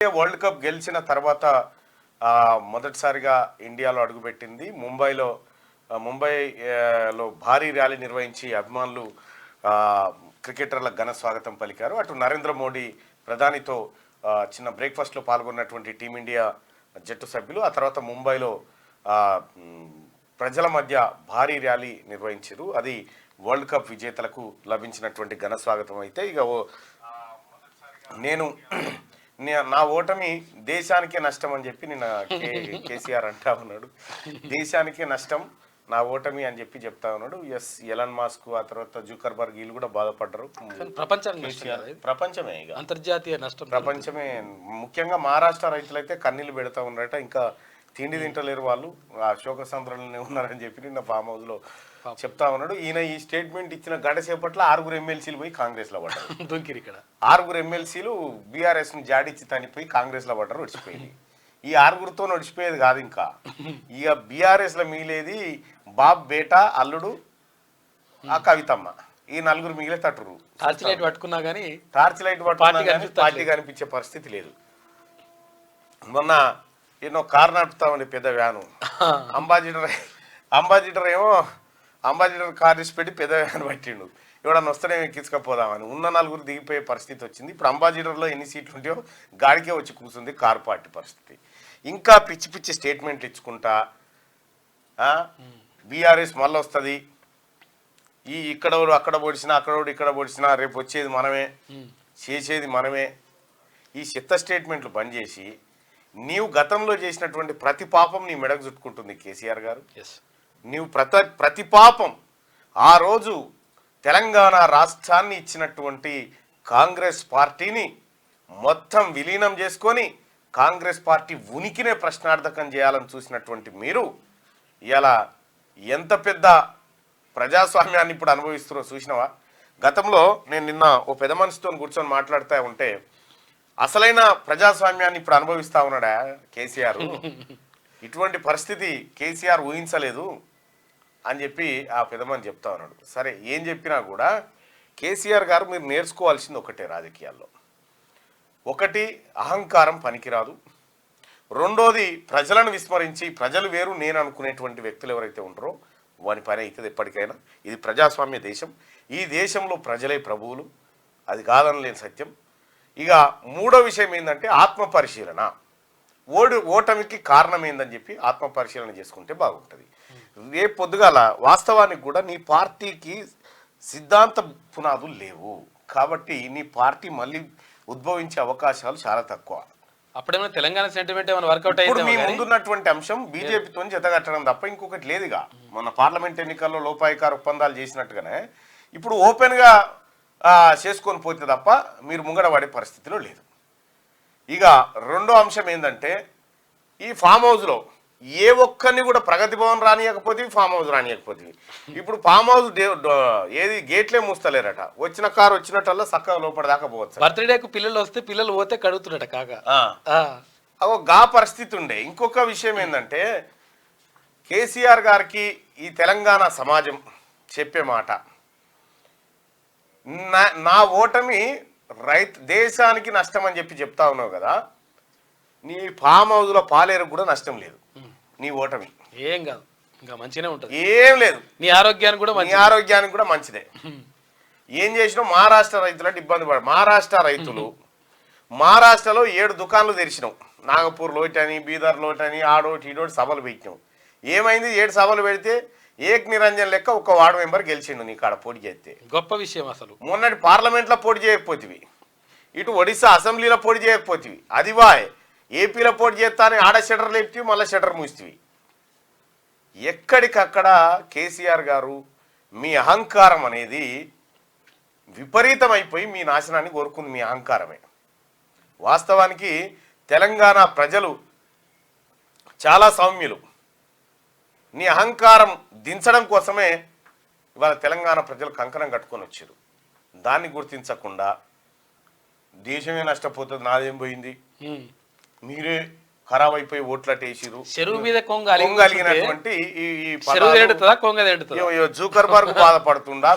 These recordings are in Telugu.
వరల్డ్ కప్ గెలిచిన తర్వాత మొదటిసారిగా ఇండియాలో అడుగుపెట్టింది. ముంబైలో భారీ ర్యాలీ నిర్వహించి అభిమానులు క్రికెటర్లకు ఘన స్వాగతం పలికారు. అటు నరేంద్ర మోడీ ప్రధానితో చిన్న బ్రేక్ఫాస్ట్లో పాల్గొన్నటువంటి టీమిండియా జట్టు సభ్యులు ఆ తర్వాత ముంబైలో ప్రజల మధ్య భారీ ర్యాలీ నిర్వహించారు. అది వరల్డ్ కప్ విజేతలకు లభించినటువంటి ఘన స్వాగతం. అయితే ఇక నా ఓటమి దేశానికే నష్టం అని చెప్పి నిన్న కేసీఆర్ అంటా ఉన్నాడు. దేశానికే నష్టం నా ఓటమి అని చెప్పి చెప్తా ఉన్నాడు. ఎస్, ఎలన్ మాస్క్ ఆ తర్వాత జూకర్బర్గ్ వీళ్ళు కూడా బాధపడ్డారు. ప్రపంచమే ఇక అంతర్జాతీయ నష్టం, ప్రపంచమే. ముఖ్యంగా మహారాష్ట్ర రైతులైతే కన్నీళ్ళు పెడతా ఉన్నారట. ఇంకా తిండి తింటలేరు వాళ్ళు, ఆ శోక సంద్రంలోనే ఉన్నారని చెప్పి నిన్న ఫామ్ హౌస్ లో చెప్తా ఉన్నాడు. ఈయన ఈ స్టేట్మెంట్ ఇచ్చిన గంట సేపట్లో 6 ఎమ్మెల్సీలు పోయి కాంగ్రెస్ లో పడ్డారు. దొంకిరి ఇక్కడ 6 ఎమ్మెల్సీలు బీఆర్ఎస్ ను జాడిచ్చి తనిపోయి కాంగ్రెస్ లో పడ్డారు. నడిచిపోయింది. ఈ 6తో నడిచిపోయేది కాదు, ఇంకా ఇక బీఆర్ఎస్ లో మిగిలేది బాబ్ బేటా అల్లుడు ఆ కవితమ్మ, ఈ 4 మిగిలే తట్టురు. టార్చ్ లైట్ పట్టుకున్నా కానీ పార్టీ కనిపించే పరిస్థితి లేదు. మొన్న ఎన్నో కారు నడుపుతామని పెద్ద వ్యాను అంబాసిడర్ కార్ తీసి పెట్టి పెద్ద వ్యాన్ పట్టిండు. ఎవడన్నా వస్తేనే ఎక్కించుకపోదామని ఉన్న 4 దిగిపోయే పరిస్థితి వచ్చింది. ఇప్పుడు అంబాసిడర్లో ఎన్ని సీట్లు ఉంటాయో గాడికే వచ్చి కూర్చుంది కారు పార్టీ పరిస్థితి. ఇంకా పిచ్చి పిచ్చి స్టేట్మెంట్లు ఇచ్చుకుంటా బీఆర్ఎస్ మళ్ళీ వస్తుంది, ఇక్కడోడు అక్కడ పొడిచినా అక్కడోడు ఇక్కడ పొడిచినా రేపు వచ్చేది మనమే, చేసేది మనమే. ఈ చెత్త స్టేట్మెంట్లు బంద్ చేసి నీవు గతంలో చేసినటువంటి ప్రతి పాపం నీ మెడకు చుట్టుకుంటుంది కేసీఆర్ గారు. నీవు ప్రతి పాపం ఆ రోజు తెలంగాణ రాష్ట్రాన్ని ఇచ్చినటువంటి కాంగ్రెస్ పార్టీని మొత్తం విలీనం చేసుకొని కాంగ్రెస్ పార్టీ ఉనికినే ప్రశ్నార్థకం చేయాలని చూసినటువంటి మీరు ఇలా ఎంత పెద్ద ప్రజాస్వామ్యాన్ని ఇప్పుడు అనుభవిస్తున్నారో చూసినవా? గతంలో నేను నిన్న ఓ పెద్ద మనిషితో కూర్చొని మాట్లాడుతూ ఉంటే అసలైన ప్రజాస్వామ్యాన్ని ఇప్పుడు అనుభవిస్తా ఉన్నాడా కేసీఆర్. ఇటువంటి పరిస్థితి కేసీఆర్ ఊహించలేదు అని చెప్పి ఆ పెదమని చెప్తా ఉన్నాడు. సరే, ఏం చెప్పినా కూడా కేసీఆర్ గారు మీరు నేర్చుకోవాల్సింది ఒకటే రాజకీయాల్లో. ఒకటి, అహంకారం పనికిరాదు. రెండోది, ప్రజలను విస్మరించి ప్రజలు వేరు నేను అనుకునేటువంటి వ్యక్తులు ఎవరైతే ఉంటారో వాని పని అవుతుంది ఎప్పటికైనా. ఇది ప్రజాస్వామ్య దేశం, ఈ దేశంలో ప్రజలే ప్రభువులు, అది కాదనలేని సత్యం. ఇక మూడో విషయం ఏంటంటే ఆత్మపరిశీలన. ఓటమికి కారణం ఏందని చెప్పి ఆత్మపరిశీలన చేసుకుంటే బాగుంటుంది. రేపు పొద్దుగాల వాస్తవానికి కూడా నీ పార్టీకి సిద్ధాంత పునాదులు లేవు కాబట్టి నీ పార్టీ మళ్ళీ ఉద్భవించే అవకాశాలు చాలా తక్కువ. అప్పుడేమో తెలంగాణ సెంటిమెంట్ ఏమైనా వర్కౌట్ అయ్యింది. మీ ముందున్నటువంటి అంశం బీజేపీతో జతగట్టడం తప్ప ఇంకొకటి లేదుగా. మొన్న పార్లమెంట్ ఎన్నికల్లో లోపాయికార ఒప్పందాలు చేసినట్టుగానే ఇప్పుడు ఓపెన్గా చేసుకొని పోతే తప్ప మీరు ముంగడ పడే పరిస్థితిలో లేదు. ఇక రెండో అంశం ఏంటంటే ఈ ఫామ్ హౌస్లో ఏ ఒక్కరిని కూడా ప్రగతి భవన్ రానియకపోతే ఫామ్ హౌస్ రానియకపోతే ఇప్పుడు ఫామ్ హౌస్ ఏది గేట్లే మూస్తలేరట. వచ్చిన కారు వచ్చినట్టల్లా చక్కగా లోపల పోవచ్చు. బర్త్డేకు పిల్లలు వస్తే పిల్లలు పోతే కడుగుతున్నట కాగా గా పరిస్థితి ఉండే. ఇంకొక విషయం ఏంటంటే కేసీఆర్ గారికి ఈ తెలంగాణ సమాజం చెప్పే మాట, నా ఓటమి దేశానికి నష్టం అని చెప్పి చెప్తా ఉన్నావు కదా, నీ ఫామ్ హౌస్లో పాలేరు కూడా నష్టం లేదు. నీ ఓటమి ఏం కాదు, ఇంకా మంచిగానే ఉంటుంది, ఏం లేదు. నీ ఆరోగ్యానికి కూడా మంచిదే. ఏం చేసినావు? మహారాష్ట్ర రైతులంటే ఇబ్బంది మహారాష్ట్ర రైతులు మహారాష్ట్రలో 7 దుకాణాలు తెరిచినావు. నాగపూర్ లోటని, బీదర్ లోటని, ఆడోటి ఈడోటి సభలు పెట్టినావు. ఏమైంది? 7 సభలు పెడితే ఏక్ నిరంజన్ లెక్క ఒక వార్డు మెంబర్ గెలిచిండు నీ కాడ పోటీ చేస్తే. గొప్ప విషయం. అసలు మొన్నటి పార్లమెంట్లో పోటీ చేయకపోతివి, ఇటు ఒడిశా అసెంబ్లీలో పోటీ చేయకపోతివి, అది వాయ్ ఏపీలో పోటీ చేస్తానే ఆడ షటర్ లేపుతీవి, మళ్ళీ షటర్ మూస్తీవి. ఎక్కడికక్కడ కేసీఆర్ గారు మీ అహంకారం అనేది విపరీతమైపోయి మీ నాశనాన్ని కోరుకుంది మీ అహంకారమే. వాస్తవానికి తెలంగాణ ప్రజలు చాలా సౌమ్యులు. నీ అహంకారం దించడం కోసమే ఇవాళ తెలంగాణ ప్రజలు కంకణం కట్టుకొని వచ్చారు. దాన్ని గుర్తించకుండా దేశమే నష్టపోతుంది, నాదేం పోయింది, మీరే ఖరాబ్ అయిపోయి ఓట్లటేసిరు, చెరువు మీద కొంగలిగినటువంటి జూకర్బర్గ్ బాధపడుతుండా,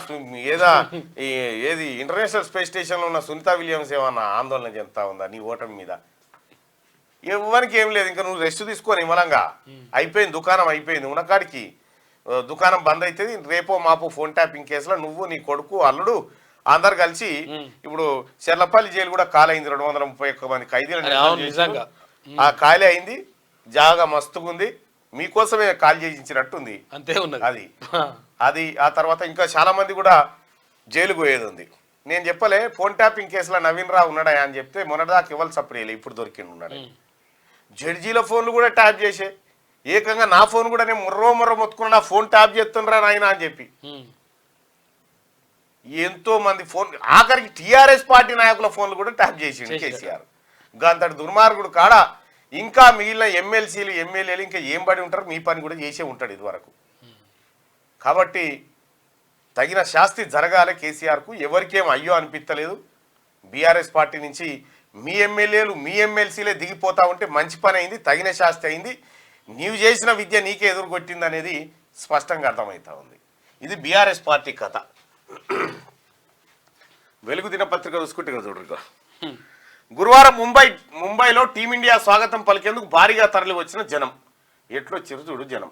ఏది ఇంటర్నేషనల్ స్పేస్ స్టేషన్ లో ఉన్న సునీతా విలియమ్స్ ఏమన్నా ఆందోళన చెందుతా ఉందా నీ ఓటమి మీద? ఎవరికి ఏం లేదు, ఇంకా నువ్వు రెస్ట్ తీసుకొని నిమ్మలంగా అయిపోయింది, దుకాణం అయిపోయింది, ఉన్నకాడికి దుకాణం బంద్ అవుతుంది. రేపో మాపో ఫోన్ ట్యాపింగ్ కేసులో నువ్వు నీ కొడుకు అల్లుడు అందరు కలిసి ఇప్పుడు చెర్లపల్లి జైలు కూడా ఖాళీ అయింది. 231 మంది ఖైదీలు ఆ ఖాళీ అయింది. జాగా మస్తుగుంది, మీకోసమే ఖాళీ చేయించినట్టుంది. అంతే ఉన్నది అది అది ఆ తర్వాత ఇంకా చాలా మంది కూడా జైలు పోయేది ఉంది. నేను చెప్పలే ఫోన్ ట్యాపింగ్ కేసులో నవీన్ రావు ఉన్నాడా అని చెప్తే మొన్నటిదాకా ఇవ్వాలి సపరేట్ ఇప్పుడు దొరికిండు ఉన్నాడు. జడ్జీల ఫోన్లు కూడా ట్యాప్ చేసే, ఏకంగా నా ఫోన్ కూడా నేను మొర్రో మొత్తుకున్నా, నా ఫోన్ ట్యాప్ చేస్తుండ్రా నాయన అని చెప్పి ఎంతో మంది ఫోన్, ఆఖరికి టీఆర్ఎస్ పార్టీ నాయకుల ఫోన్లు కూడా ట్యాప్ చేసిండు కేసీఆర్. అంతటి దుర్మార్గుడు కాడ ఇంకా మిగిలిన ఎమ్మెల్సీలు ఎమ్మెల్యేలు ఇంకా ఏం పడి ఉంటారు, మీ పని కూడా చేసే ఉంటాడు ఇదివరకు. కాబట్టి తగిన శాస్తి జరగాలి కేసీఆర్కు. ఎవరికేం అయ్యో అనిపించలేదు. బీఆర్ఎస్ పార్టీ నుంచి మీ ఎమ్మెల్యేలు మీ ఎమ్మెల్సీలే దిగిపోతా ఉంటే మంచి పని అయింది, తగిన శాస్తి అయింది. నీవు చేసిన విద్య నీకే ఎదురుకొట్టింది అనేది స్పష్టంగా అర్థమవుతా ఉంది. ఇది బీఆర్ఎస్ పార్టీ కథ. వెలుగు దినపత్రిక చూసుకుంటే కదా చూడరు. గురువారం ముంబైలో టీమిండియా స్వాగతం పలికేందుకు భారీగా తరలి వచ్చిన జనం. ఎట్లొచ్చారు చూడు జనం.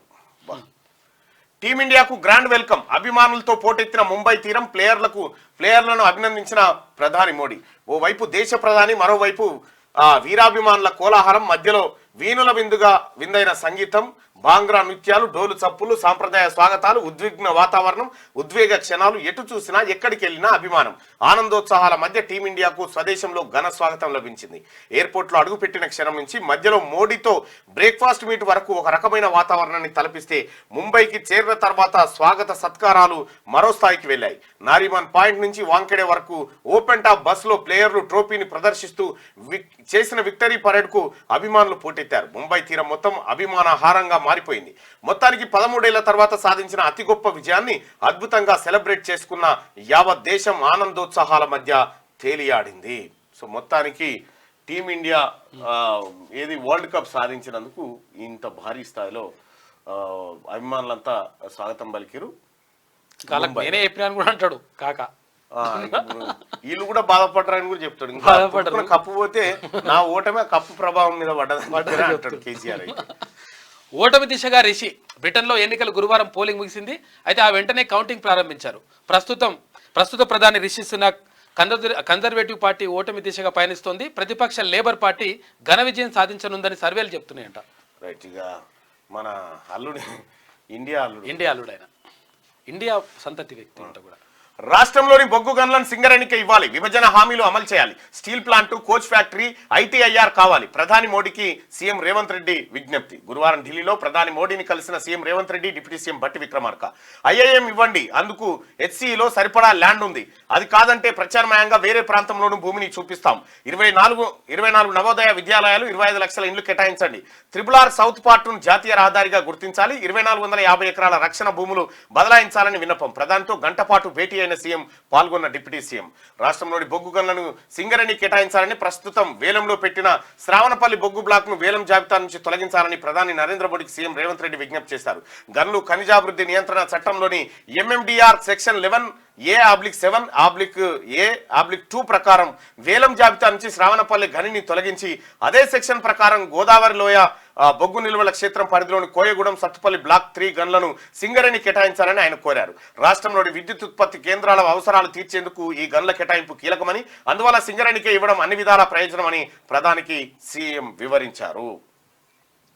టీమిండియాకు గ్రాండ్ వెల్కమ్. అభిమానులతో పోటెత్తిన ముంబై తీరం. ప్లేయర్లను అభినందించిన ప్రధాని మోడీ. ఓవైపు దేశ ప్రధాని, మరోవైపు వీరాభిమానుల కోలాహలం, మధ్యలో వీణుల విందైన సంగీతం, బాంగ్రా నృత్యాలు, డోలు చప్పులు, సాంప్రదాయ స్వాగతాలు, ఉద్విగ్న వాతావరణం, ఉద్వేగ క్షణాలు. ఎటు చూసినా ఎక్కడికి వెళ్ళినా అభిమానం, ఆనందోత్సాహాల మధ్య టీమిండియాకు స్వదేశంలో ఘన స్వాగతం లభించింది. ఎయిర్పోర్ట్లో అడుగుపెట్టిన క్షణం నుంచి మధ్యలో మోడీతో బ్రేక్ఫాస్ట్ మీట్ వరకు ఒక రకమైన వాతావరణాన్ని తలపిస్తే, ముంబైకి చేరిన తర్వాత స్వాగత సత్కారాలు మరో స్థాయికి వెళ్ళాయి. నారిమన్ పాయింట్ నుంచి వాంకెడే వరకు ఓపెన్ టాప్ బస్సులో ప్లేయర్లు ట్రోఫీని ప్రదర్శిస్తూ చేసిన విక్టరీ పరేడ్ కు అభిమానులు పోటెత్తారు. ముంబై తీరం మొత్తం అభిమానహారంగా మారిపోయింది. మొత్తానికి 13 ఏళ్ల తర్వాత సాధించిన అతి గొప్ప విజయాన్ని అద్భుతంగా సెలబ్రేట్ చేసుకున్న యావత్ దేశం ఆనందోత్సాహాల మధ్య తేలియాడింది. సో మొత్తానికి టీమిండియా ఏది వరల్డ్ కప్ సాధించినందుకు ఇంత భారీ స్థాయిలో అభిమానులంతా స్వాగతం పలికిరు. నేనే చెప్పినాను కూడా అంటాడు కాక. వీళ్ళు కూడా బాధపడరని కూడా చెప్తాడు. ఇంకా కప్పు పోతే నా ఓటమే కప్పు ప్రభావం మీద పడ్డదని అంటాడు కేసీఆర్. ఓటమి దిశగా రిషి. బ్రిటన్లో ఎన్నికలు గురువారం పోలింగ్ ముగిసింది. అయితే ఆ వెంటనే కౌంటింగ్ ప్రారంభించారు. ప్రస్తుత ప్రధాని రిషి సునాక్ కన్జర్వేటివ్ పార్టీ ఓటమి దిశగా పయనిస్తోంది. ప్రతిపక్ష లేబర్ పార్టీ ఘన విజయం సాధించనుందని సర్వేలు చెప్తున్నాయంట. రైట్. ఇక మన అల్లుడు ఇండియా అల్లుడు ఆయన ఇండియా సంతతి వ్యక్తి అంట కూడా. రాష్ట్రంలోని బొగ్గు గనులను సింగరేణికి ఇవ్వాలి. విభజన హామీలు అమలు చేయాలి. Steel plant, coach factory, ITIR కావాలి. ప్రధాని మోడీకి సీఎం రేవంత్ రెడ్డి విజ్ఞప్తి. గురువారం ఢిల్లీలో ప్రధాని మోడీని కలిసిన CM Revanth Reddy, deputy CM Bhatti Vikramarka. IIM ఇవ్వండి, అందుకు హెచ్సిలో సరిపడా ల్యాండ్ ఉంది, అది కాదంటే ప్రత్యామ్నాయంగా వేరే ప్రాంతంలోనూ భూమిని చూపిస్తాం. 24 నవోదయ విద్యాలయాలు, 25 లక్షల ఇండ్లు కేటాయించండి. RRR సౌత్ పార్టును జాతీయ రహదారిగా గుర్తించాలి. 2450 ఎకరాల రక్షణ భూములు బదలాయించాలని విన్నపం. ప్రధానితో గంట పాటు భేటీ సీఎం పాల్గొన్న డిప్యూటీ సీఎం. రాష్ట్రంలోని బొగ్గు గనులను సింగరేణి కేటాయించాలని, ప్రస్తుతం వేలంలో పెట్టిన శ్రావణపల్లి బొగ్గు బ్లాక్ ను వేలం జాబితా నుంచి తొలగించాలని ప్రధాని నరేంద్ర మోడీకి సీఎం రేవంత్ రెడ్డి విజ్ఞప్తి చేశారు. గనులు ఖనిజాభివృద్ధి నియంత్రణ చట్టంలోని MMDR సెక్షన్ 11A/7/A/2 ప్రకారం వేలం జాబితా నుంచి శ్రావణపల్లి గనిని తొలగించి అదే సెక్షన్ ప్రకారం గోదావరి లోయ బొగ్గు నిల్వల క్షేత్రం పరిధిలోని కోయగూడెం, సత్తుపల్లి బ్లాక్ 3 గన్లను సింగరేణి కేటాయించాలని ఆయన కోరారు. రాష్ట్రంలోని విద్యుత్ ఉత్పత్తి కేంద్రాల అవసరాలు తీర్చేందుకు ఈ గన్ల కేటాయింపు కీలకమని, అందువల్ల సింగరేణికే ఇవ్వడం అన్ని విధాల ప్రయోజనమని ప్రధానికి సీఎం వివరించారు.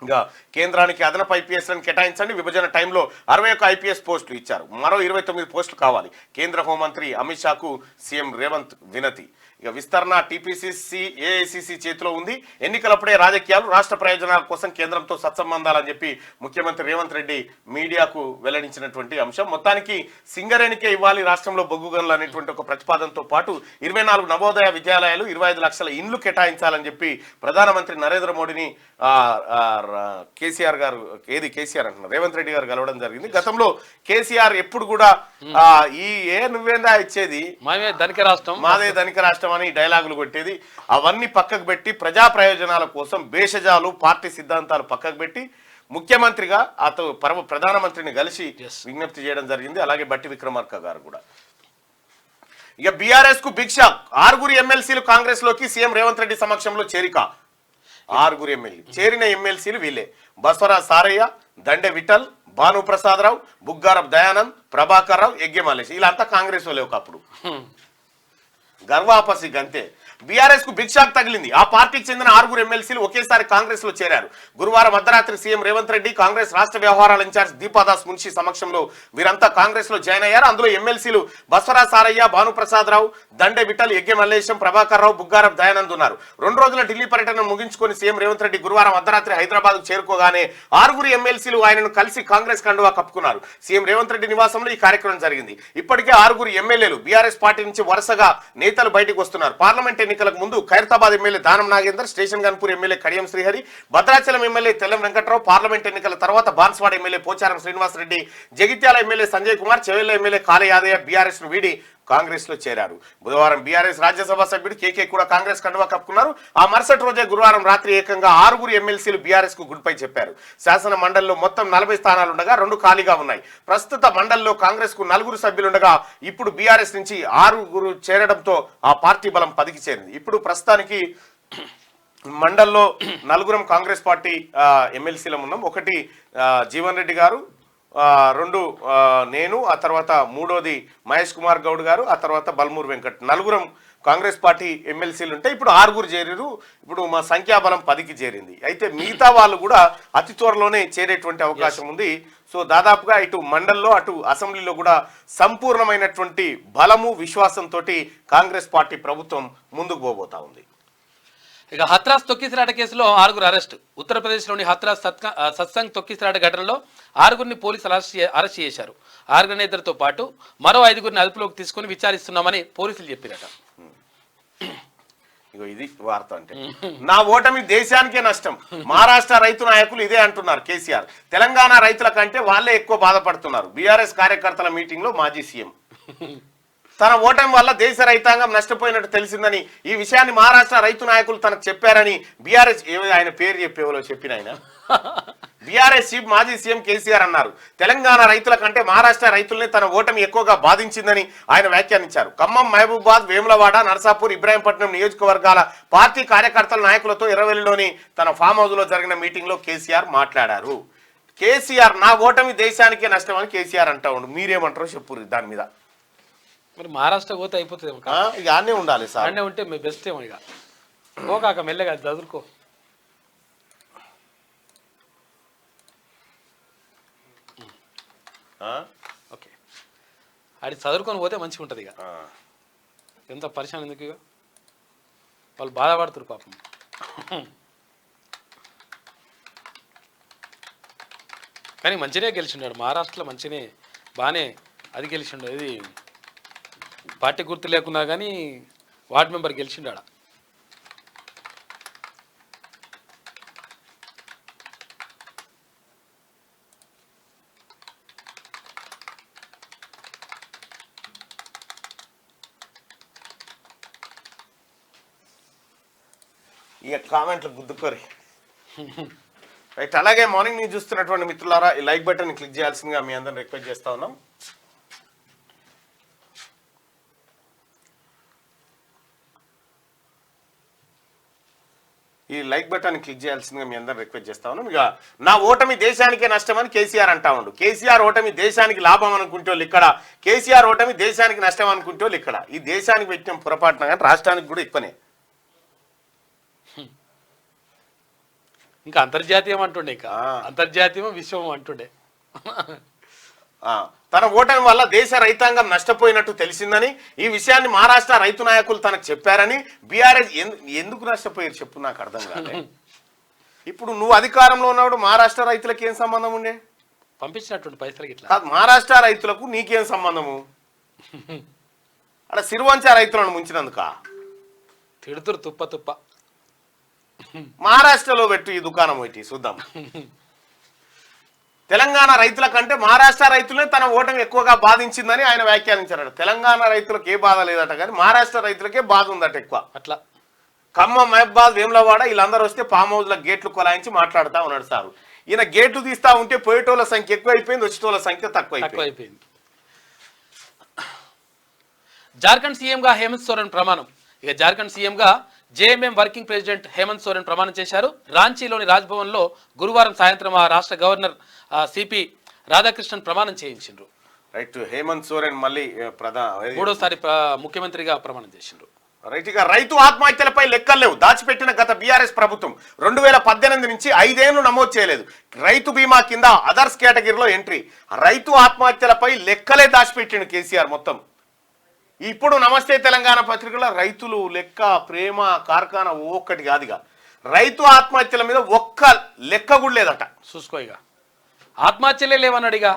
ఇంకా కేంద్రానికి అదనపు ఐపీఎస్లను కేటాయించండి. విభజన టైంలో 61 ఐపీఎస్ పోస్టులు ఇచ్చారు. మరో 29 పోస్టులు కావాలి. కేంద్ర హోంమంత్రి అమిత్ షాకు సీఎం రేవంత్ వినతి. ఇక విస్తరణ టీపీసీసీ ఏఐసీసీ చేతిలో ఉంది. ఎన్నికలప్పుడే రాజకీయాలు, రాష్ట్ర ప్రయోజనాల కోసం కేంద్రంతో సత్సంబంధాలని చెప్పి ముఖ్యమంత్రి రేవంత్ రెడ్డి మీడియాకు వెల్లడించినటువంటి అంశం. మొత్తానికి సింగరేణికే ఇవ్వాలి రాష్ట్రంలో బొగ్గు గనులు అనేటువంటి ఒక ప్రతిపాదనతో పాటు 24 నవోదయ విద్యాలయాలు, 25 లక్షల ఇండ్లు కేటాయించాలని చెప్పి ప్రధానమంత్రి నరేంద్ర మోడీని కేసీఆర్ అంటున్నారు రేవంత్ రెడ్డి గారు కలవడం జరిగింది. గతంలో కేసీఆర్ ఎప్పుడు కూడా నువ్వేందా ఇచ్చేది, మాదే ధనిక రాష్ట్రం అని డైలాగులు కొట్టేది. అవన్నీ పక్కకు పెట్టి ప్రజా ప్రయోజనాల కోసం భేషజాలు, పార్టీ సిద్ధాంతాలు పక్కకు పెట్టి ముఖ్యమంత్రిగా ప్రధానమంత్రిని కలిసి విజ్ఞప్తి చేయడం జరిగింది. అలాగే భట్టి విక్రమార్క గారు కూడా. ఇక బీఆర్ఎస్ కు బిగ్ షాక్. 6 ఎమ్మెల్సీలు కాంగ్రెస్ లోకి సీఎం రేవంత్ రెడ్డి సమక్షంలో చేరిక. 6 ఎమ్మెల్యే చేరిన ఎమ్మెల్సీలు వీళ్ళే: బసవరాజ్ సారయ్య, దండె విఠల్, భానుప్రసాదరావు, బుగ్గారపు దయానంద్, ప్రభాకర్ రావు, యజ్ఞ మల్లేష్. వీళ్ళంతా కాంగ్రెస్ వాళ్ళే ఒకప్పుడు. గర్వాపసి గంతే. బీఆర్ఎస్ కు బిగ్ షాక్ తగిలింది. ఆ పార్టీకి చెందిన 6 ఎమ్మెల్సీలు ఒకేసారి కాంగ్రెస్ లో చేరారు. గురువారం అర్ధరాత్రి సీఎం రేవంత్ రెడ్డి, కాంగ్రెస్ రాష్ట్ర వ్యవహారాల ఇన్ఛార్జ్ దీపాదాస్ మున్షి సమక్షంలో వీరంతా కాంగ్రెస్ లో జాయిన్ అయ్యారు. అందులో ఎమ్మెల్సీలు బసవరాజ్ సారయ్య, భానుప్రసాదరావు, దండె విఠల్, యజ్ఞ మల్లేశం, ప్రభాకర్ రావు, బుగ్గారపు దయానంద్ ఉన్నారు. 2 రోజుల ఢిల్లీ పర్యటన ముగించుకొని సీఎం రేవంత్ రెడ్డి గురువారం అర్ధరాత్రి హైదరాబాద్ కు చేరుకోగానే 6 ఎమ్మెల్సీలు ఆయనను కలిసి కాంగ్రెస్ కండువా కప్పుకున్నారు. సీఎం రేవంత్ రెడ్డి నివాసంలో ఈ కార్యక్రమం జరిగింది. ఇప్పటికే 6 ఎమ్మెల్యేలు బీఆర్ఎస్ పార్టీ నుంచి వరుసగా నేతలు బయటకు వస్తున్నారు. పార్లమెంట్ ఎన్నికలకు ముందు Khairatabad MLA Danam Nagender, station Ghanpur MLA Kadiyam Srihari, Bhadrachalam MLA Tellam Venkatrao, parliament ఎన్నికల తర్వాత Banswada MLA Pocharam Srinivasa Reddy, Jagtial MLA Sanjay Kumar, Chevella MLA Kale Yadaiah BRS ను వీడి కాంగ్రెస్ లో చేరారు. బుధవారం బీఆర్ఎస్ రాజ్యసభ సభ్యుడు కేకే కూడా కాంగ్రెస్ కండువా కప్పుకున్నారు. ఆ మరుసటి రోజే గురువారం రాత్రి ఏకంగా 6 ఎమ్మెల్సీలు బీఆర్ఎస్ కు గుడ్ బై చెప్పారు. శాసన మండలిలో మొత్తం 40 స్థానాలుండగా 2 ఖాళీగా ఉన్నాయి. ప్రస్తుత మండలిలో కాంగ్రెస్ కు 4 సభ్యులుండగా ఇప్పుడు బీఆర్ఎస్ నుంచి 6 చేరడంతో ఆ పార్టీ బలం 10కి చేరింది. ఇప్పుడు ప్రస్తుతానికి మండల్లో 4 కాంగ్రెస్ పార్టీ ఎమ్మెల్సీలం ఉన్నాం. 1 జీవన్ రెడ్డి గారు, 2 నేను, ఆ తర్వాత 3వది మహేష్ కుమార్ గౌడ్ గారు, ఆ తర్వాత బల్మూర్ వెంకట్. 4 కాంగ్రెస్ పార్టీ ఎమ్మెల్సీలు ఉంటే ఇప్పుడు 6 చేరారు. ఇప్పుడు మా సంఖ్యాబలం 10కి చేరింది. అయితే మిగతా వాళ్ళు కూడా అతి త్వరలోనే చేరేటువంటి అవకాశం ఉంది. సో దాదాపుగా ఇటు మండల్లో అటు అసెంబ్లీలో కూడా సంపూర్ణమైనటువంటి బలము విశ్వాసంతో కాంగ్రెస్ పార్టీ ప్రభుత్వం ముందుకు పోబోతా ఉంది. ఇక హత్రాస్ తొక్కిసలాట కేసులో 6 అరెస్టు. ఉత్తరప్రదేశ్లోని హత్రాస్ సత్సంగ్ తొక్కిసలాట ఘటనలో 6 పోలీసులు అరెస్ట్ చేశారు. ఆర్గనైజర్తో పాటు మరో 5 అదుపులోకి తీసుకుని విచారిస్తున్నామని పోలీసులు చెప్పారట. ఇగో ఇది వార్త అంటే, నా ఓటమి దేశానికే నష్టం. మహారాష్ట్ర రైతు నాయకులు ఇదే అంటున్నారు కేసీఆర్. తెలంగాణ రైతుల కంటే వాళ్ళే ఎక్కువ బాధపడుతున్నారు. బీఆర్ఎస్ కార్యకర్తల మీటింగ్ లో మాజీ సీఎం తన ఓటమి వల్ల దేశ రైతాంగం నష్టపోయినట్టు తెలిసిందని, ఈ విషయాన్ని మహారాష్ట్ర రైతు నాయకులు తనకు చెప్పారని బీఆర్ఎస్ ఆయన పేరు చెప్పేవాళ్ళు చెప్పిన ఆయన బీఆర్ఎస్ చీఫ్ మాజీ సీఎం కేసీఆర్ అన్నారు. తెలంగాణ రైతుల కంటే మహారాష్ట్ర రైతుల్ని తన ఓటమి ఎక్కువగా బాధించిందని ఆయన వ్యాఖ్యానించారు. ఖమ్మం, మహబూబాద్, వేములవాడ, నర్సాపూర్, ఇబ్రాహీంపట్నం నియోజకవర్గాల పార్టీ కార్యకర్తల నాయకులతో ఇరవెల్లిలోని తన ఫామ్ హౌస్ లో జరిగిన మీటింగ్ లో కేసీఆర్ మాట్లాడారు. కేసీఆర్ నా ఓటమి దేశానికే నష్టం అని కేసీఆర్ అంటా ఉండు. మీరేమంటారో చెప్పు దాని మీద. మరి మహారాష్ట్ర పోతే అయిపోతుంది ఇక అన్నీ ఉండాలి సార్. అన్నీ ఉంటే మీ బెస్ట్ ఏమో. ఇక పోకాక మెల్లగా చదువుకో. ఓకే, అది చదువుకొని పోతే మంచిగా ఉంటుంది. ఇక ఎంత పరిశాన్ ఎందుకు, ఇక వాళ్ళు బాధపడుతున్నారు పాపం. కానీ మంచినే గెలిచిండాడు మహారాష్ట్రలో, మంచినే బాగానే అది గెలిచిండు. ఇది పార్టీ గుర్తు లేకున్నా కానీ వార్డు మెంబర్ గెలిచిండాడ. ఇక కామెంట్లు గుద్దుకోరి రైట్. అలాగే మార్నింగ్ న్యూస్ చూస్తున్నటువంటి మిత్రులారా, ఈ లైక్ బటన్ క్లిక్ చేయాల్సిందిగా మీ అందరిని రిక్వెస్ట్ చేస్తా ఉన్నాం. ఈ లైక్ బటన్ క్లిక్ చేయాల్సిందిగా మీ అందరిని రిక్వెస్ట్ చేస్తా ఉన్నాం. ఇక నా ఓటమి దేశానికే నష్టం అని కేసీఆర్ అంటా ఉండు. కేసీఆర్ ఓటమి దేశానికి లాభం అనుకుంటే వాళ్ళు ఇక్కడ, కేసీఆర్ ఓటమి దేశానికి నష్టం అనుకుంటే వాళ్ళు ఇక్కడ. ఈ దేశానికి పెట్టిన పొరపాటున కానీ రాష్ట్రానికి కూడా ఎక్కువనే. ఇంకా అంతర్జాతీయం అంటుండే, ఇంకా అంతర్జాతీయం విశ్వం అంటుండే. తన ఓటమి వల్ల దేశ రైతాంగం నష్టపోయినట్టు తెలిసిందని, ఈ విషయాన్ని మహారాష్ట్ర రైతు నాయకులు తనకు చెప్పారని. బీఆర్ఎస్ ఎందుకు నష్టపోయారు చెప్పు, నాకు అర్థం కాలే. ఇప్పుడు నువ్వు అధికారంలో ఉన్నప్పుడు మహారాష్ట్ర రైతులకు ఏం సంబంధం ఉండే? పంపించినట్టు పైసలకి ఇట్లా. మహారాష్ట్ర రైతులకు నీకేం సంబంధము? అక్కడ సిరివంచ రైతులను ముంచినందుక తిడుతురు తుప్ప తుప్ప. మహారాష్ట్రలో పెట్టు ఈ దుకాణం పెట్టి చూద్దాం. తెలంగాణ రైతుల కంటే మహారాష్ట్ర రైతులే తన ఓటమి ఎక్కువగా బాధించిందని ఆయన వ్యాఖ్యానించారట. తెలంగాణ రైతులకు ఏ బాధ లేదట, కానీ మహారాష్ట్ర రైతులకే బాధ ఉందట ఎక్కువ. అట్లా ఖమ్మం, మహబూబాద్, వేములవాడ వీళ్ళందరూ వస్తే ఫామ్ హౌస్ల గేట్లు కొలాయించి మాట్లాడుతూ ఉన్నాడు సారు. ఈయన గేట్లు తీస్తా ఉంటే పోయేటోళ్ళ సంఖ్య ఎక్కువ అయిపోయింది, వచ్చేటోళ్ళ సంఖ్య తక్కువ అయిపోయింది. జార్ఖండ్ సీఎంగా హేమంత్ సోరెన్ ప్రమాణం. ఇక జార్ఖండ్ సీఎంగా JMM working president Hemant Soren ప్రమాణం చేశారు. రాంచీలోని రాజ్భవన్లో గురువారం సాయంత్రం ఆ రాష్ట్ర గవర్నర్ సిపి రాధాకృష్ణన్ ప్రమాణం చేయించారు. రైట్, హేమంత్ సోరెన్ మళ్ళీ మూడోసారి ముఖ్యమంత్రిగా ప్రమాణం చేసిండ్రు. రైట్, ఇక రైతు ఆత్మహత్యలపై లెక్కలు లేవు. దాచిపెట్టిన గత బీఆర్ఎస్ ప్రభుత్వం 2018 నుంచి 5 ఏళ్లు నమోదు చేయలేదు. రైతు బీమా కింద అదర్స్ కేటగిరీలో ఎంట్రీ. రైతు ఆత్మహత్యలపై లెక్కలే దాచిపెట్టిండు కేసీఆర్ మొత్తం. ఇప్పుడు నమస్తే తెలంగాణ పత్రికలో రైతులు లెక్క, ప్రేమ, కార్ఖానా ఒక్కటి కాదుగా, రైతు ఆత్మహత్యల మీద ఒక్క లెక్క కూడా లేదట. చూసుకో, ఇక ఆత్మహత్యలే లేవన్నాడిగా.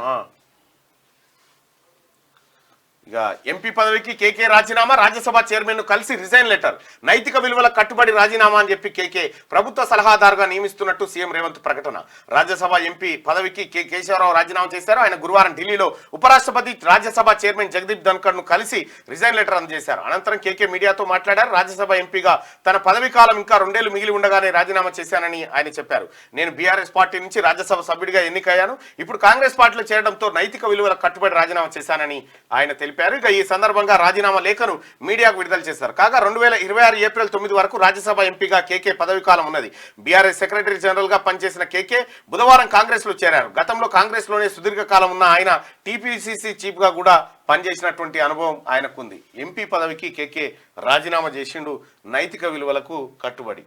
ఇక ఎంపీ పదవికి కేకే రాజీనామా, రాజ్యసభ చైర్మన్ ను కలిసి రిజైన్ లెటర్. నైతిక విలువల కట్టుబడి రాజీనామా అని చెప్పి కేకే ప్రభుత్వ సలహాదారుగా నియమిస్తున్నట్టు సీఎం రేవంత్ ప్రకటన. రాజ్యసభ ఎంపీ పదవికి కేశవరావు రాజీనామా చేశారు. ఆయన గురువారం ఢిల్లీలో ఉపరాష్ట్రపతి, రాజ్యసభ చైర్మన్ జగదీప్ ధన్కర్ ను కలిసి రిజైన్ లెటర్ అందజేశారు. అనంతరం కేకే మీడియాతో మాట్లాడారు. రాజ్యసభ ఎంపీగా తన పదవి కాలం ఇంకా 2 ఏళ్లు మిగిలి ఉండగానే రాజీనామా చేశానని ఆయన చెప్పారు. నేను బీఆర్ఎస్ పార్టీ నుంచి రాజ్యసభ సభ్యుడిగా ఎన్నికయ్యాను. ఇప్పుడు కాంగ్రెస్ పార్టీలో చేరడంతో నైతిక విలువల కట్టుబడి రాజీనామా చేశానని ఆయన తెలిపారు. ఇక ఈ సందర్భంగా రాజీనామా లేఖను మీడియాకు విడుదల చేశారు. కాగా 2026 ఏప్రిల్ 9 వరకు రాజ్యసభ ఎంపీగా కేకే పదవి కాలం ఉన్నది. బీఆర్ఎస్ సెక్రటరీ జనరల్ గా పనిచేసిన కేకే బుధవారం కాంగ్రెస్ లో చేరారు. గతంలో కాంగ్రెస్ లోనే సుదీర్ఘకాలం ఉన్న ఆయన టీపీసీసీ చీఫ్ గా కూడా పనిచేసినటువంటి అనుభవం ఆయనకుంది. ఎంపీ పదవికి కేకే రాజీనామా చేసిండు, నైతిక విలువలకు కట్టుబడి.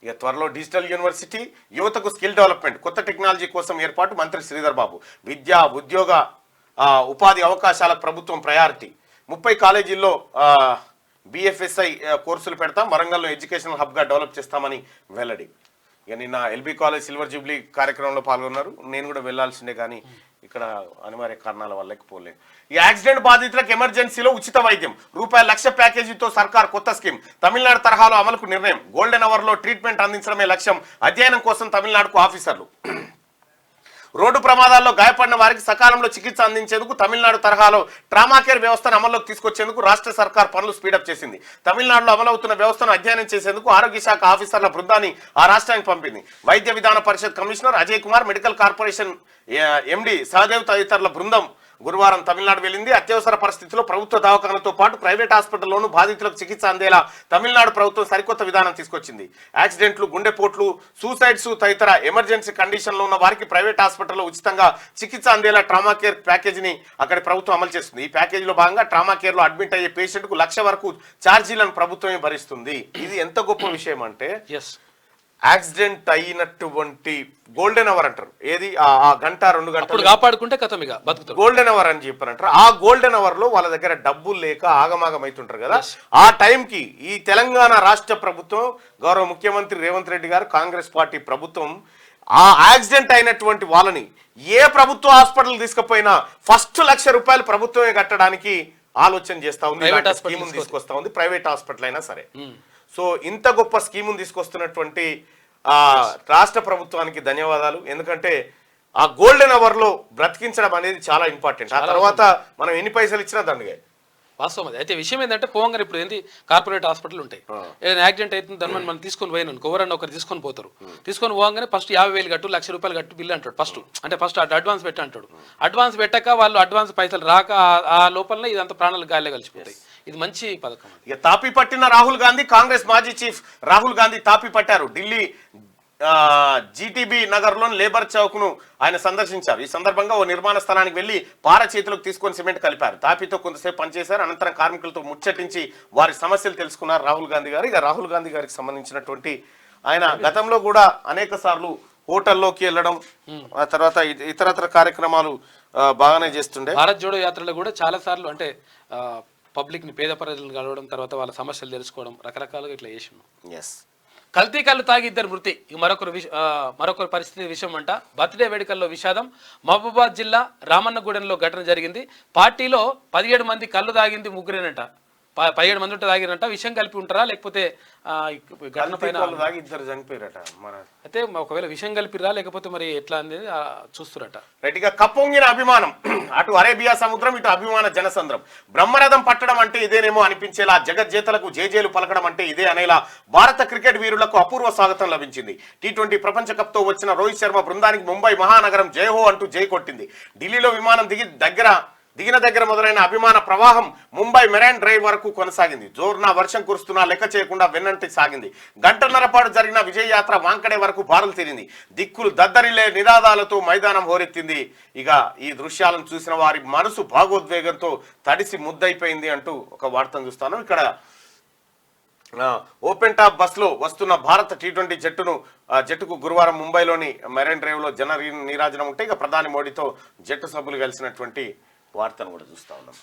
ఇక త్వరలో డిజిటల్ యూనివర్సిటీ, యువతకు స్కిల్ డెవలప్మెంట్, కొత్త టెక్నాలజీ కోసం ఏర్పాటు. మంత్రి శ్రీధర్ బాబు. విద్యా, ఉద్యోగ, ఉపాధి అవకాశాలకు ప్రభుత్వం ప్రయారిటీ. 30 కాలేజీల్లో బిఎఫ్ఎస్ఐ కోర్సులు పెడతాం. వరంగల్లో ఎడ్యుకేషనల్ హబ్గా డెవలప్ చేస్తామని వెల్లడి. ఇక నిన్న ఎల్బీ కాలేజ్ సిల్వర్ జూబ్లీ కార్యక్రమంలో పాల్గొన్నారు. నేను కూడా వెళ్లాల్సిందే, కానీ ఇక్కడ అనివార్య కారణాల వల్ల పోలేదు. ఈ యాక్సిడెంట్ బాధితులకు ఎమర్జెన్సీలో ఉచిత వైద్యం. ₹1,00,000 ప్యాకేజీతో సర్కార్ కొత్త స్కీమ్. తమిళనాడు తరహాలో అమలుకు నిర్ణయం. గోల్డెన్ అవర్ లో ట్రీట్మెంట్ అందించడమే లక్ష్యం. అధ్యయనం కోసం తమిళనాడుకు ఆఫీసర్లు. రోడ్డు ప్రమాదాల్లో గాయపడిన వారికి సకాలంలో చికిత్స అందించేందుకు తమిళనాడు తరహాలో ట్రామా కేర్ వ్యవస్థను అమల్లోకి తీసుకొచ్చేందుకు రాష్ట్ర సర్కార్ పనులు స్పీడప్ చేసింది. తమిళనాడులో అమలవుతున్న వ్యవస్థను అధ్యయనం చేసేందుకు ఆరోగ్య శాఖ ఆఫీసర్ల బృందాన్ని ఆ రాష్ట్రానికి పంపింది. Vaidya Vidhana Parishad commissioner Ajay Kumar, medical corporation MD Sahadev తదితరుల బృందం గురువారం తమిళనాడు వెళ్లింది. అత్యవసర పరిస్థితుల్లో ప్రభుత్వ దవాఖానతో పాటు ప్రైవేట్ హాస్పిటల్లోనూ బాధితులకు చికిత్స అందేలా తమిళనాడు ప్రభుత్వం సరికొత్త విధానం తీసుకొచ్చింది. యాక్సిడెంట్లు, గుండెపోట్లు, సూసైడ్స్ తదితర ఎమర్జెన్సీ కండిషన్లో ఉన్న వారికి ప్రైవేట్ హాస్పిటల్లో ఉచితంగా చికిత్స అందేలా ట్రామా కేర్ ప్యాకేజీని అక్కడి ప్రభుత్వం అమలు చేస్తుంది. ఈ ప్యాకేజీలో భాగంగా ట్రామా కేర్ లో అడ్మిట్ అయ్యే పేషెంట్ కు ₹1,00,000 వరకు ఛార్జీలను ప్రభుత్వమే భరిస్తుంది. ఇది ఎంత గొప్ప విషయం అంటే, యాక్సిడెంట్ అయినటువంటి గోల్డెన్ అవర్ అంటారు. ఏది ఆ గంట 2 గంటలు కాపాడుకుంటే కథం ఇక బతుకుతారు. గోల్డెన్ అవర్ అని చెప్పారంటారు. ఆ గోల్డెన్ అవర్ లో వాళ్ళ దగ్గర డబ్బులు లేక ఆగమాగం అవుతుంటారు కదా. ఆ టైంకి ఈ తెలంగాణ రాష్ట్ర ప్రభుత్వం, గౌరవ ముఖ్యమంత్రి రేవంత్ రెడ్డి గారు, కాంగ్రెస్ పార్టీ ప్రభుత్వం ఆ యాక్సిడెంట్ అయినటువంటి వాళ్ళని ఏ ప్రభుత్వ హాస్పిటల్ తీసుకుపోయినా ఫస్ట్ ₹1,00,000 ప్రభుత్వమే కట్టడానికి ఆలోచన చేస్తా ఉంది, స్కీమ్ తీసుకొస్తా ఉంది. ప్రైవేట్ హాస్పిటల్ అయినా సరే. సో ఇంత గొప్ప స్కీమును తీసుకొస్తున్నటువంటి రాష్ట్ర ప్రభుత్వానికి ధన్యవాదాలు. ఎందుకంటే ఆ గోల్డెన్ అవర్ లో బ్రతికించడం అనేది చాలా ఇంపార్టెంట్. ఆ తర్వాత మనం ఎన్ని పైసలు ఇచ్చినా దండగా. వాస్తవం అది. అయితే విషయం ఏంటంటే, పోవంగానే ఇప్పుడు ఏంది, కార్పొరేట్ హాస్పిటల్ ఉంటాయి. ఏదైనా యాక్సిడెంట్ అవుతుంది, దాన్ని మనం తీసుకొని పోయినాను, ఎవరన్నా ఒకరు తీసుకొని పోతారు. తీసుకొని పోగానే ఫస్ట్ 50,000 కట్టు, ₹1,00,000 కట్టు బిల్లు అంటాడు. ఫస్ట్ అడ్వాన్స్ పెట్ట అంటాడు. అడ్వాన్స్ పెట్టక వాళ్ళు అడ్వాన్స్ పైసలు రాక ఆ లోపలనే ఇదంతా ప్రాణాలు గాలిలో కలిసిపోతాయి. ఇది మంచి పథకం. ఇక తాపి పట్టిన రాహుల్ గాంధీ. కాంగ్రెస్ మాజీ చీఫ్ రాహుల్ గాంధీ తాపి పట్టారు. ఢిల్లీ జీటీబీ నగర్ లోని లేబర్ చౌక్ ను ఆయన సందర్శించారు. ఈ సందర్భంగా ఓ నిర్మాణ స్థలానికి వెళ్లి పార చేతులకు తీసుకొని సిమెంట్ కలిపారు. తాపితో కొంతసేపు పనిచేశారు. అనంతరం కార్మికులతో ముచ్చటించి వారి సమస్యలు తెలుసుకున్నారు రాహుల్ గాంధీ గారు. ఇక రాహుల్ గాంధీ గారికి సంబంధించినటువంటి ఆయన గతంలో కూడా అనేక సార్లు హోటల్లోకి వెళ్ళడం, ఆ తర్వాత ఇతరత్ర కార్యక్రమాలు బాగానే చేస్తుండే. భారత్ జోడో యాత్రలో కూడా చాలా సార్లు అంటే పబ్లిక్ ని, పేద ప్రజలను కలవడం, తర్వాత వాళ్ళ సమస్యలు తెలుసుకోవడం, రకరకాలుగా ఇట్లా చేసిండు. కల్తీ కళ్ళు తాగి 2 మృతి. మరొకరి పరిస్థితి విషయం అంట. బర్త్డే వేడుకల్లో విషాదం. మహబూబాద్ జిల్లా రామన్నగూడెంలో ఘటన జరిగింది. పార్టీలో 17 మంది కళ్ళు తాగింది ముగ్గురేనంట. 17 మంది ఉంటే తాగిరంట. విషయం కలిపి ఉంటారా లేకపోతే ఘటన పైన ఇద్దరు చనిపోయారట. అయితే ఒకవేళ విషయం కలిపిరా లేకపోతే మరి ఎట్లా అనేది చూస్తురట. రైట్ గా కప్పొంగిన అభిమానం. అటు అరేబియా సముద్రం, ఇటు అభిమాన జనసంద్రం. బ్రహ్మరథం పట్టడం అంటే ఇదేనేమో అనిపించేలా, జగజ్జేతలకు జేజేలు పలకడం అంటే ఇదే అనేలా భారత క్రికెట్ వీరులకు అపూర్వ స్వాగతం లభించింది. T20 ప్రపంచ కప్ తో వచ్చిన రోహిత్ శర్మ బృందానికి ముంబై మహానగరం జయహో అంటూ జై కొట్టింది. ఢిల్లీలో విమానం దిగి దగ్గర దిగిన దగ్గర మొదలైన అభిమాన ప్రవాహం ముంబై మెరైన్ డ్రైవ్ వరకు కొనసాగింది. జోరున వర్షం కురుస్తున్నా లెక్క చేయకుండా వెన్నంటి సాగింది. గంటన్నర పాటు జరిగిన విజయ యాత్ర వాంకడే వరకు బారులు తీరింది. దిక్కులు దద్దరిల్లే నినాదాలతో మైదానం హోరెత్తింది. ఇక ఈ దృశ్యాలను చూసిన వారి మనసు భాగోద్వేగంతో తడిసి ముద్దయిపోయింది అంటూ ఒక వార్తను చూస్తాను. ఇక్కడ ఓపెన్ టాప్ బస్లో వస్తున్న భారత T20 జట్టుకు గురువారం ముంబైలోని మెరైన్ డ్రైవ్ లో జన నీరాజనం ఉంటే ఇక ప్రధాని మోడీతో జట్టు సభ్యులు కలిసినటువంటి వార్తను కూడా చూస్తా ఉన్నాం.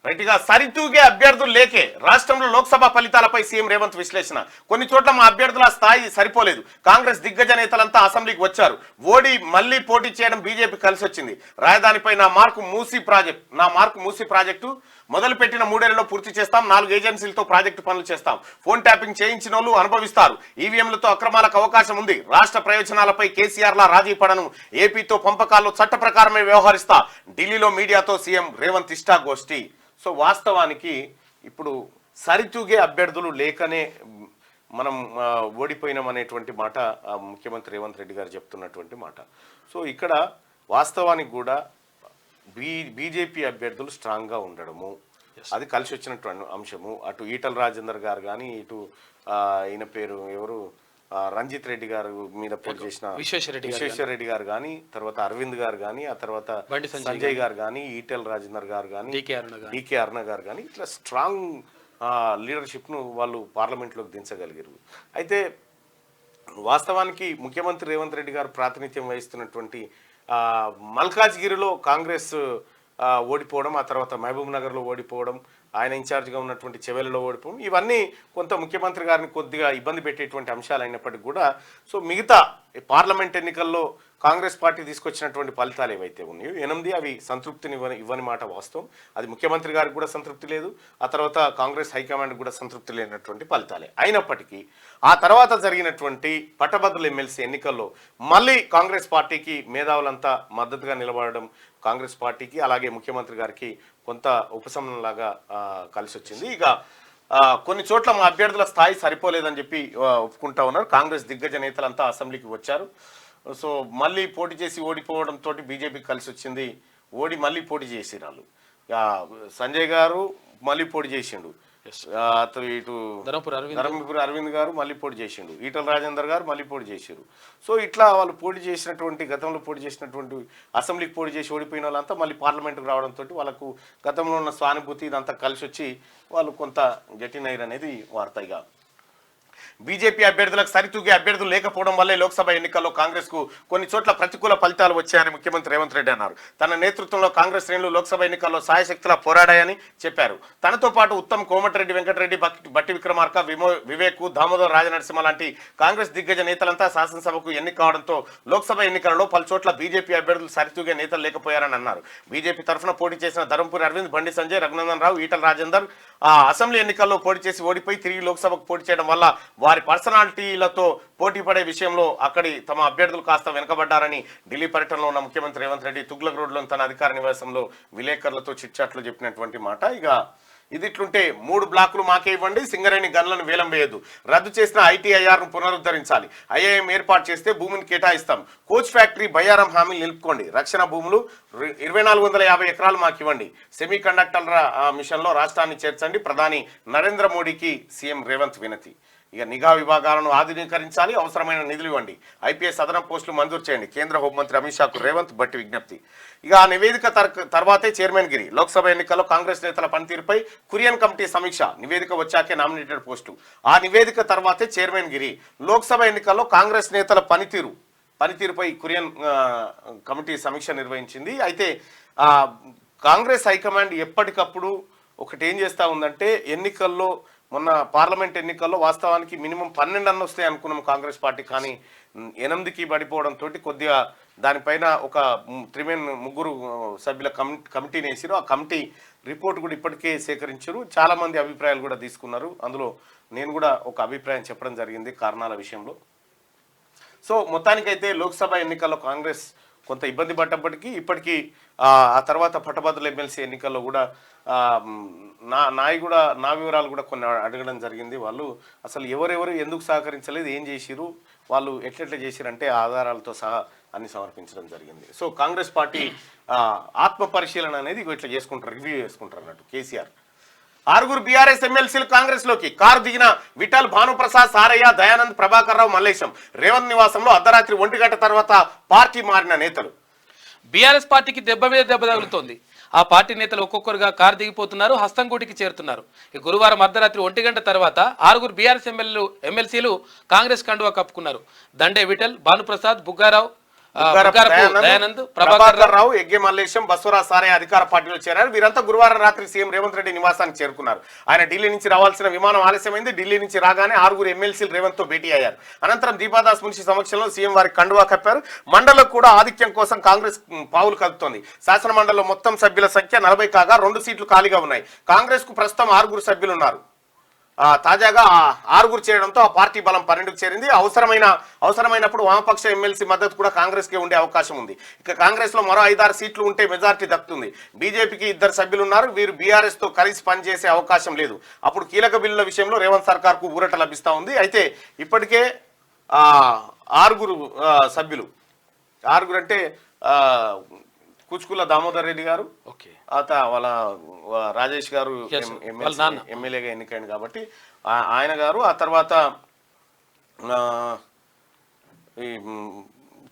రైట్గా సరితూగే అభ్యర్థులు లేకే రాష్ట్రంలో లోక్సభ ఫలితాలపై సీఎం రేవంత్ విశ్లేషణ. కొన్ని చోట్ల మా అభ్యర్థుల స్థాయి సరిపోలేదు. కాంగ్రెస్ దిగ్గజ నేతలంతా అసెంబ్లీకి వచ్చారు. ఓడి మళ్లీ పోటీ చేయడం బీజేపీ కలిసి వచ్చింది. రాజధానిపై నా మార్కు మూసీ ప్రాజెక్టు మొదలుపెట్టిన 3 ఏళ్లలో పూర్తి చేస్తాం. 4 ఏజెన్సీలతో ప్రాజెక్టు పనులు చేస్తాం. ఫోన్ ట్యాపింగ్ చేయించిన వాళ్ళు అనుభవిస్తారు. ఈవీఎంలతో అక్రమాలకు అవకాశం ఉంది. రాష్ట్ర ప్రయోజనాలపై కేసీఆర్ లా రాజీ పడను. ఏపీతో పంపకాల్లో చట్ట ప్రకారమే వ్యవహరిస్తా. ఢిల్లీలో మీడియాతో సీఎం రేవంత్ ఇష్టాగోష్ఠి. సో వాస్తవానికి ఇప్పుడు సరితూగే అభ్యర్థులు లేకనే మనం ఓడిపోయినాం అనేటువంటి మాట ముఖ్యమంత్రి రేవంత్ రెడ్డి గారు చెప్తున్నటువంటి మాట. సో ఇక్కడ వాస్తవానికి కూడా బీజేపీ అభ్యర్థులు స్ట్రాంగ్గా ఉండడము అది కలిసి వచ్చినటువంటి అంశము. అటు ఈటల రాజేందర్ గారు కానీ ఇటు ఈయన పేరు ఎవరు రంజిత్ రెడ్డి గారు మీద పోటీ చేసిన విశ్వేశ్వర రెడ్డి గారు కానీ తర్వాత అరవింద్ గారు కానీ ఆ తర్వాత సంజయ్ గారు కానీ ఈటెల రాజేందర్ గారు కానీ డికే అరుణ గారు కానీ ఇట్లా స్ట్రాంగ్ లీడర్షిప్ను వాళ్ళు పార్లమెంట్లోకి దించగలిగారు. అయితే వాస్తవానికి ముఖ్యమంత్రి రేవంత్ రెడ్డి గారు ప్రాతినిధ్యం వహిస్తున్నటువంటి మల్కాజ్గిరిలో కాంగ్రెస్ ఓడిపోవడం, ఆ తర్వాత మహబూబ్ నగర్లో ఓడిపోవడం, ఆయన ఇన్ఛార్జ్గా ఉన్నటువంటి చెవెలలో ఓడిపోవడం, ఇవన్నీ కొంత ముఖ్యమంత్రి గారిని కొద్దిగా ఇబ్బంది పెట్టేటువంటి అంశాలు అయినప్పటికీ కూడా సో మిగతా పార్లమెంట్ ఎన్నికల్లో కాంగ్రెస్ పార్టీ తీసుకొచ్చినటువంటి ఫలితాలు ఏవైతే ఉన్నాయో 8 అవి సంతృప్తిని ఇవ్వని మాట వాస్తవం. అది ముఖ్యమంత్రి గారికి కూడా సంతృప్తి లేదు, ఆ తర్వాత కాంగ్రెస్ హైకమాండ్ కూడా సంతృప్తి లేనటువంటి ఫలితాలే. అయినప్పటికీ ఆ తర్వాత జరిగినటువంటి పట్టభద్రుల ఎమ్మెల్సీ ఎన్నికల్లో మళ్ళీ కాంగ్రెస్ పార్టీకి మేధావులంతా మద్దతుగా నిలబడడం కాంగ్రెస్ పార్టీకి అలాగే ముఖ్యమంత్రి గారికి కొంత ఉపశమనంలాగా కలిసి వచ్చింది. ఇక కొన్ని చోట్ల మా అభ్యర్థుల స్థాయి సరిపోలేదని చెప్పి ఒప్పుకుంటా ఉన్నారు. కాంగ్రెస్ దిగ్గజ నేతలంతా అసెంబ్లీకి వచ్చారు. సో మళ్ళీ పోటీ చేసి ఓడిపోవడంతో బీజేపీకి కలిసి వచ్చింది. మళ్ళీ పోటీ చేసినారు. సంజయ్ గారు మళ్ళీ పోటీ చేసిండు, ఇటు ధర్మపురి అరవింద్ గారు మళ్ళీ పోటీ చేసిండు, ఈటల రాజేందర్ గారు మళ్ళీ పోటీ చేశారు. సో ఇట్లా వాళ్ళు పోటీ చేసినటువంటి గతంలో పోటీ చేసినటువంటి అసెంబ్లీకి పోటీ చేసి ఓడిపోయిన వాళ్ళంతా మళ్ళీ పార్లమెంట్కి రావడంతో వాళ్ళకు గతంలో ఉన్న సానుభూతి ఇదంతా కలిసి వచ్చి వాళ్ళు కొంత గట్టినైర్ అనేది వార్త. ఇక బీజేపీ అభ్యర్థులకు సరితూగే అభ్యర్థులు లేకపోవడం వల్లే లోక్సభ ఎన్నికల్లో కాంగ్రెస్ కు కొన్ని చోట్ల ప్రతికూల ఫలితాలు వచ్చాయని ముఖ్యమంత్రి రేవంత్ రెడ్డి అన్నారు. తన నేతృత్వంలో కాంగ్రెస్ శ్రేణులు లోక్సభ ఎన్నికల్లో సాయశక్తులా పోరాడాయని చెప్పారు. తనతో పాటు ఉత్తమ్, కోమటిరెడ్డి వెంకటరెడ్డి, బట్టి విక్రమార్క, వివేక్, దామోదర్ రాజనరసింహ లాంటి కాంగ్రెస్ దిగ్గజ నేతలంతా శాసనసభకు ఎన్నిక కావడంతో లోక్సభ ఎన్నికలలో పలుచోట్ల బీజేపీ అభ్యర్థులు సరితూగే నేతలు లేకపోయారని అన్నారు. బీజేపీ తరఫున పోటీ చేసిన ధర్మపురి అరవింద్, బండి సంజయ్, రఘునందన్ రావు, ఈటల రాజేందర్ అసెంబ్లీ ఎన్నికల్లో పోటీ చేసి ఓడిపోయి తిరిగి లోక్సభకు పోటీ చేయడం వల్ల వారి పర్సనాలిటీలతో పోటీ పడే విషయంలో అక్కడి తమ అభ్యర్థులు కాస్త వెనుకబడ్డారని ఢిల్లీ పర్యటనలో ఉన్న ముఖ్యమంత్రి రేవంత్ రెడ్డి తుగ్లక్ రోడ్లోని తన అధికార నివాసంలో విలేకరులతో చిట్చాట్లు చెప్పినటువంటి మాట. ఇక ఇదిట్లుంటే 3 బ్లాకులు మాకే ఇవ్వండి, సింగరేణి గన్లను వేలం వేయద్దు, రద్దు చేసిన ఐటీఐఆర్ను పునరుద్ధరించాలి, ఐఐఎం ఏర్పాటు చేస్తే భూమిని కేటాయిస్తాం, కోచ్ ఫ్యాక్టరీ బయ్యారం హామీలు నిలుపుకోండి, రక్షణ భూములు 2450 ఎకరాలు మాకు ఇవ్వండి, సెమీ కండక్టర్ల మిషన్లో రాష్ట్రాన్ని చేర్చండి, ప్రధాని నరేంద్ర మోడీకి సీఎం రేవంత్ వినతి. ఇక నిఘా విభాగాలను ఆధునీకరించాలి, అవసరమైన నిధులు ఇవ్వండి, ఐపీఎస్ అదనపు పోస్టులు మంజూరు చేయండి, కేంద్ర హోంమంత్రి అమిత్ షాకు రేవంత్ బట్టి విజ్ఞప్తి. ఇక ఆ నివేదిక తర్వాతే చైర్మన్ గిరి. లోక్సభ ఎన్నికల్లో కాంగ్రెస్ నేతల పనితీరుపై కురియన్ కమిటీ సమీక్ష. నివేదిక వచ్చాకే నామినేటెడ్ పోస్టు. ఆ నివేదిక తర్వాతే చైర్మన్ గిరి. లోక్సభ ఎన్నికల్లో కాంగ్రెస్ నేతల పనితీరుపై కురియన్ కమిటీ సమీక్ష నిర్వహించింది. అయితే కాంగ్రెస్ హైకమాండ్ ఎప్పటికప్పుడు ఒకటి ఏం చేస్తూ ఉందంటే ఎన్నికల్లో మొన్న పార్లమెంట్ ఎన్నికల్లో వాస్తవానికి మినిమం 12 అన్న వస్తాయి అనుకున్నాం కాంగ్రెస్ పార్టీ, కానీ 8కి పడిపోవడంతో కొద్దిగా దానిపైన ఒక 3 సభ్యుల కమిటీని వేసారు. ఆ కమిటీ రిపోర్ట్ కూడా ఇప్పటికే సేకరించారు. చాలామంది అభిప్రాయాలు కూడా తీసుకున్నారు. అందులో నేను కూడా ఒక అభిప్రాయం చెప్పడం జరిగింది కారణాల విషయంలో. సో మొత్తానికైతే లోక్సభ ఎన్నికల్లో కాంగ్రెస్ కొంత ఇబ్బంది పడ్డప్పటికీ ఇప్పటికీ ఆ తర్వాత పట్టభద్రుల ఎమ్మెల్సీ ఎన్నికల్లో కూడా నా వివరాలు కూడా కొన్ని అడగడం జరిగింది. వాళ్ళు అసలు ఎవరెవరు ఎందుకు సహకరించలేదు, ఏం చేసిరు, వాళ్ళు ఎట్లెట్లా చేసిరంటే ఆధారాలతో సహా అని సమర్పించడం జరిగింది. సో కాంగ్రెస్ పార్టీ ఆత్మ పరిశీలన అనేది ఇట్లా చేసుకుంటారు, రివ్యూ చేసుకుంటారు అన్నట్టు కేసీఆర్. 6 బీఆర్ఎస్ ఎమ్మెల్సీలు కాంగ్రెస్ లోకి. కారు దిగిన విఠల్, భానుప్రసాద్, సారయ్య, దయానంద్, ప్రభాకర్ రావు, మల్లేశం. రేవంత్ నివాసంలో అర్ధరాత్రి 1 గంట తర్వాత పార్టీ మారిన నేతలు. బీఆర్ఎస్ పార్టీకి దెబ్బ మీద దెబ్బ తగులుతోంది. ఆ పార్టీ నేతలు ఒక్కొక్కరుగా కారు దిగిపోతున్నారు, హస్తంగూటికి చేరుతున్నారు. ఈ గురువారం అర్ధరాత్రి 1 గంట తర్వాత 6 బీఆర్ఎస్ ఎమ్మెల్సీలు కాంగ్రెస్ కండువా కప్పుకున్నారు. దండే విఠల్, భానుప్రసాద్, బుగ్గారావు, దయానంద్, ప్రభాకర్ రావు, ఎగ్గే మల్లేశం, బస్వరాజ్, సారయ్య అధికార పార్టీలో చేరారు. వీరంతా గురువారం రాత్రి సీఎం రేవంత్ రెడ్డి నివాసానికి చేరుకున్నారు. ఆయన ఢిల్లీ నుంచి రావాల్సిన విమానం ఆలస్యమైంది. ఢిల్లీ నుంచి రాగానే 6 ఎమ్మెల్సీలు రేవంత్ తో భేటీ అయ్యారు. అనంతరం దీపాదాస్ మున్షి సమక్షంలో సీఎం వారికి కండువా కప్పారు. మండలిలో కూడా ఆధిక్యం కోసం కాంగ్రెస్ పావులు కలుపుతోంది. శాసన మండలిలో మొత్తం సభ్యుల సంఖ్య 40 కాగా 2 సీట్లు ఖాళీగా ఉన్నాయి. కాంగ్రెస్ కు ప్రస్తుతం 6 సభ్యులు ఉన్నారు. తాజాగా 6 చేరడంతో ఆ పార్టీ బలం 12కు చేరింది. అవసరమైనప్పుడు వామపక్ష ఎమ్మెల్సీ మద్దతు కూడా కాంగ్రెస్ కే ఉండే అవకాశం ఉంది. ఇక కాంగ్రెస్ లో మరో 5-6 సీట్లు ఉంటే మెజార్టీ దక్కుతుంది. బీజేపీకి 2 సభ్యులు ఉన్నారు. వీరు బీఆర్ఎస్ తో కలిసి పనిచేసే అవకాశం లేదు. అప్పుడు కీలక బిల్లుల విషయంలో రేవంత్ సర్కార్ కు ఊరట లభిస్తా ఉంది. అయితే ఇప్పటికే 6 సభ్యులు, 6 అంటే కుచ్కుల దామోదర్ రెడ్డి గారు, వాళ్ళ రాజేష్ గారు ఎమ్మెల్యేగా ఎన్నికైంది కాబట్టి ఆయన గారు, ఆ తర్వాత ఈ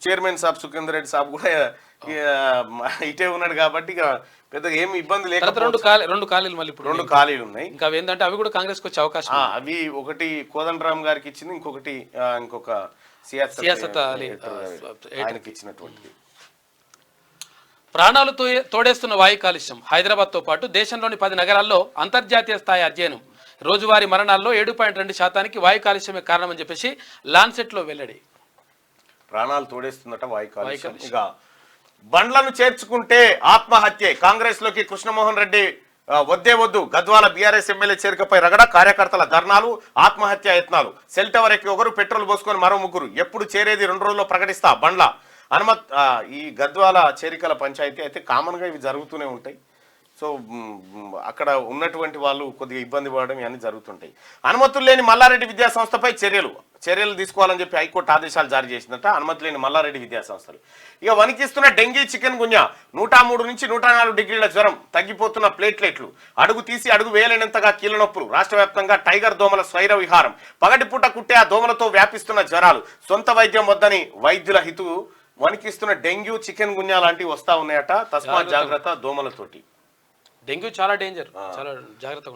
చైర్మన్ సాబ్ సుఖేందర్ రెడ్డి సాబ్ కూడా ఇటే ఉన్నాడు కాబట్టి ఇక పెద్దగా ఏమి ఇబ్బంది లేక 2 ఖాళీలు మళ్ళీ ఇప్పుడు 2 ఖాళీలు ఉన్నాయి. ఇంకా ఏంటంటే అవి కూడా కాంగ్రెస్ కు వచ్చే అవకాశం. అవి ఒకటి కోదండరామ్ గారికి ఇచ్చింది, ఇంకొక సియాసత్ ఆయనకి ఇచ్చినటువంటిది. ప్రాణాలు తోడేస్తున్న వాయు కాలుష్యం. హైదరాబాద్తో పాటు దేశంలోని 10 నగరాల్లో అంతర్జాతీయ స్థాయి అధ్యయనం. రోజువారీ మరణాల్లో 7.2% వాయు కాలుష్యమే కారణమని చెప్పేసి లాన్సెట్లో వెల్లడి. ప్రాణాలు తోడేస్తుందట వాయు కాలుష్యం. ఇక బండ్లను చేర్చుకుంటే ఆత్మహత్యే. కాంగ్రెస్ లోకి కృష్ణమోహన్ రెడ్డి వద్దు. గద్వాల బీఆర్ఎస్ ఎమ్మెల్యే చేరికపై రగడ, కార్యకర్తల ధర్నాలు, ఆత్మహత్య యత్నాలు. సెల్ టవర్ ఎక్కి 1, పెట్రోల్ పోసుకొని మరో 3. ఎప్పుడు చేరేది 2 రోజుల్లో ప్రకటిస్తా బండ్ల. ఈ గద్వాల చేరికల పంచాయతీ అయితే కామన్ గా ఇవి జరుగుతూనే ఉంటాయి. సో అక్కడ ఉన్నటువంటి వాళ్ళు కొద్దిగా ఇబ్బంది పడడం ఇవన్నీ జరుగుతుంటాయి. అనుమతులు లేని మల్లారెడ్డి విద్యా సంస్థపై చర్యలు తీసుకోవాలని చెప్పి హైకోర్టు ఆదేశాలు జారీ చేసిందట. అనుమతి లేని మల్లారెడ్డి విద్యా సంస్థలు. ఇక వణికిస్తున్న డెంగీ, చికెన్ గున్యా. 103 నుంచి 104 డిగ్రీల జ్వరం, తగ్గిపోతున్న ప్లేట్లెట్లు, అడుగు తీసి అడుగు వేయలేనంతగా కీళ్ళ నొప్పులు. రాష్ట్ర వ్యాప్తంగా టైగర్ దోమల స్వైర విహారం. పగటిపూట కుట్టే ఆ దోమలతో వ్యాపిస్తున్న జ్వరాలు. సొంత వైద్యం వద్దని వైద్యుల హితువు. వణికిస్తున్న డెంగ్యూ, చికెన్ గున్యా లాంటివి వస్తా ఉన్నాయట. తస్మాత్ జాగ్రత్త దోమలతోటి. డెంగ్యూ చాలా డేంజర్, చాలా జాగ్రత్తగా.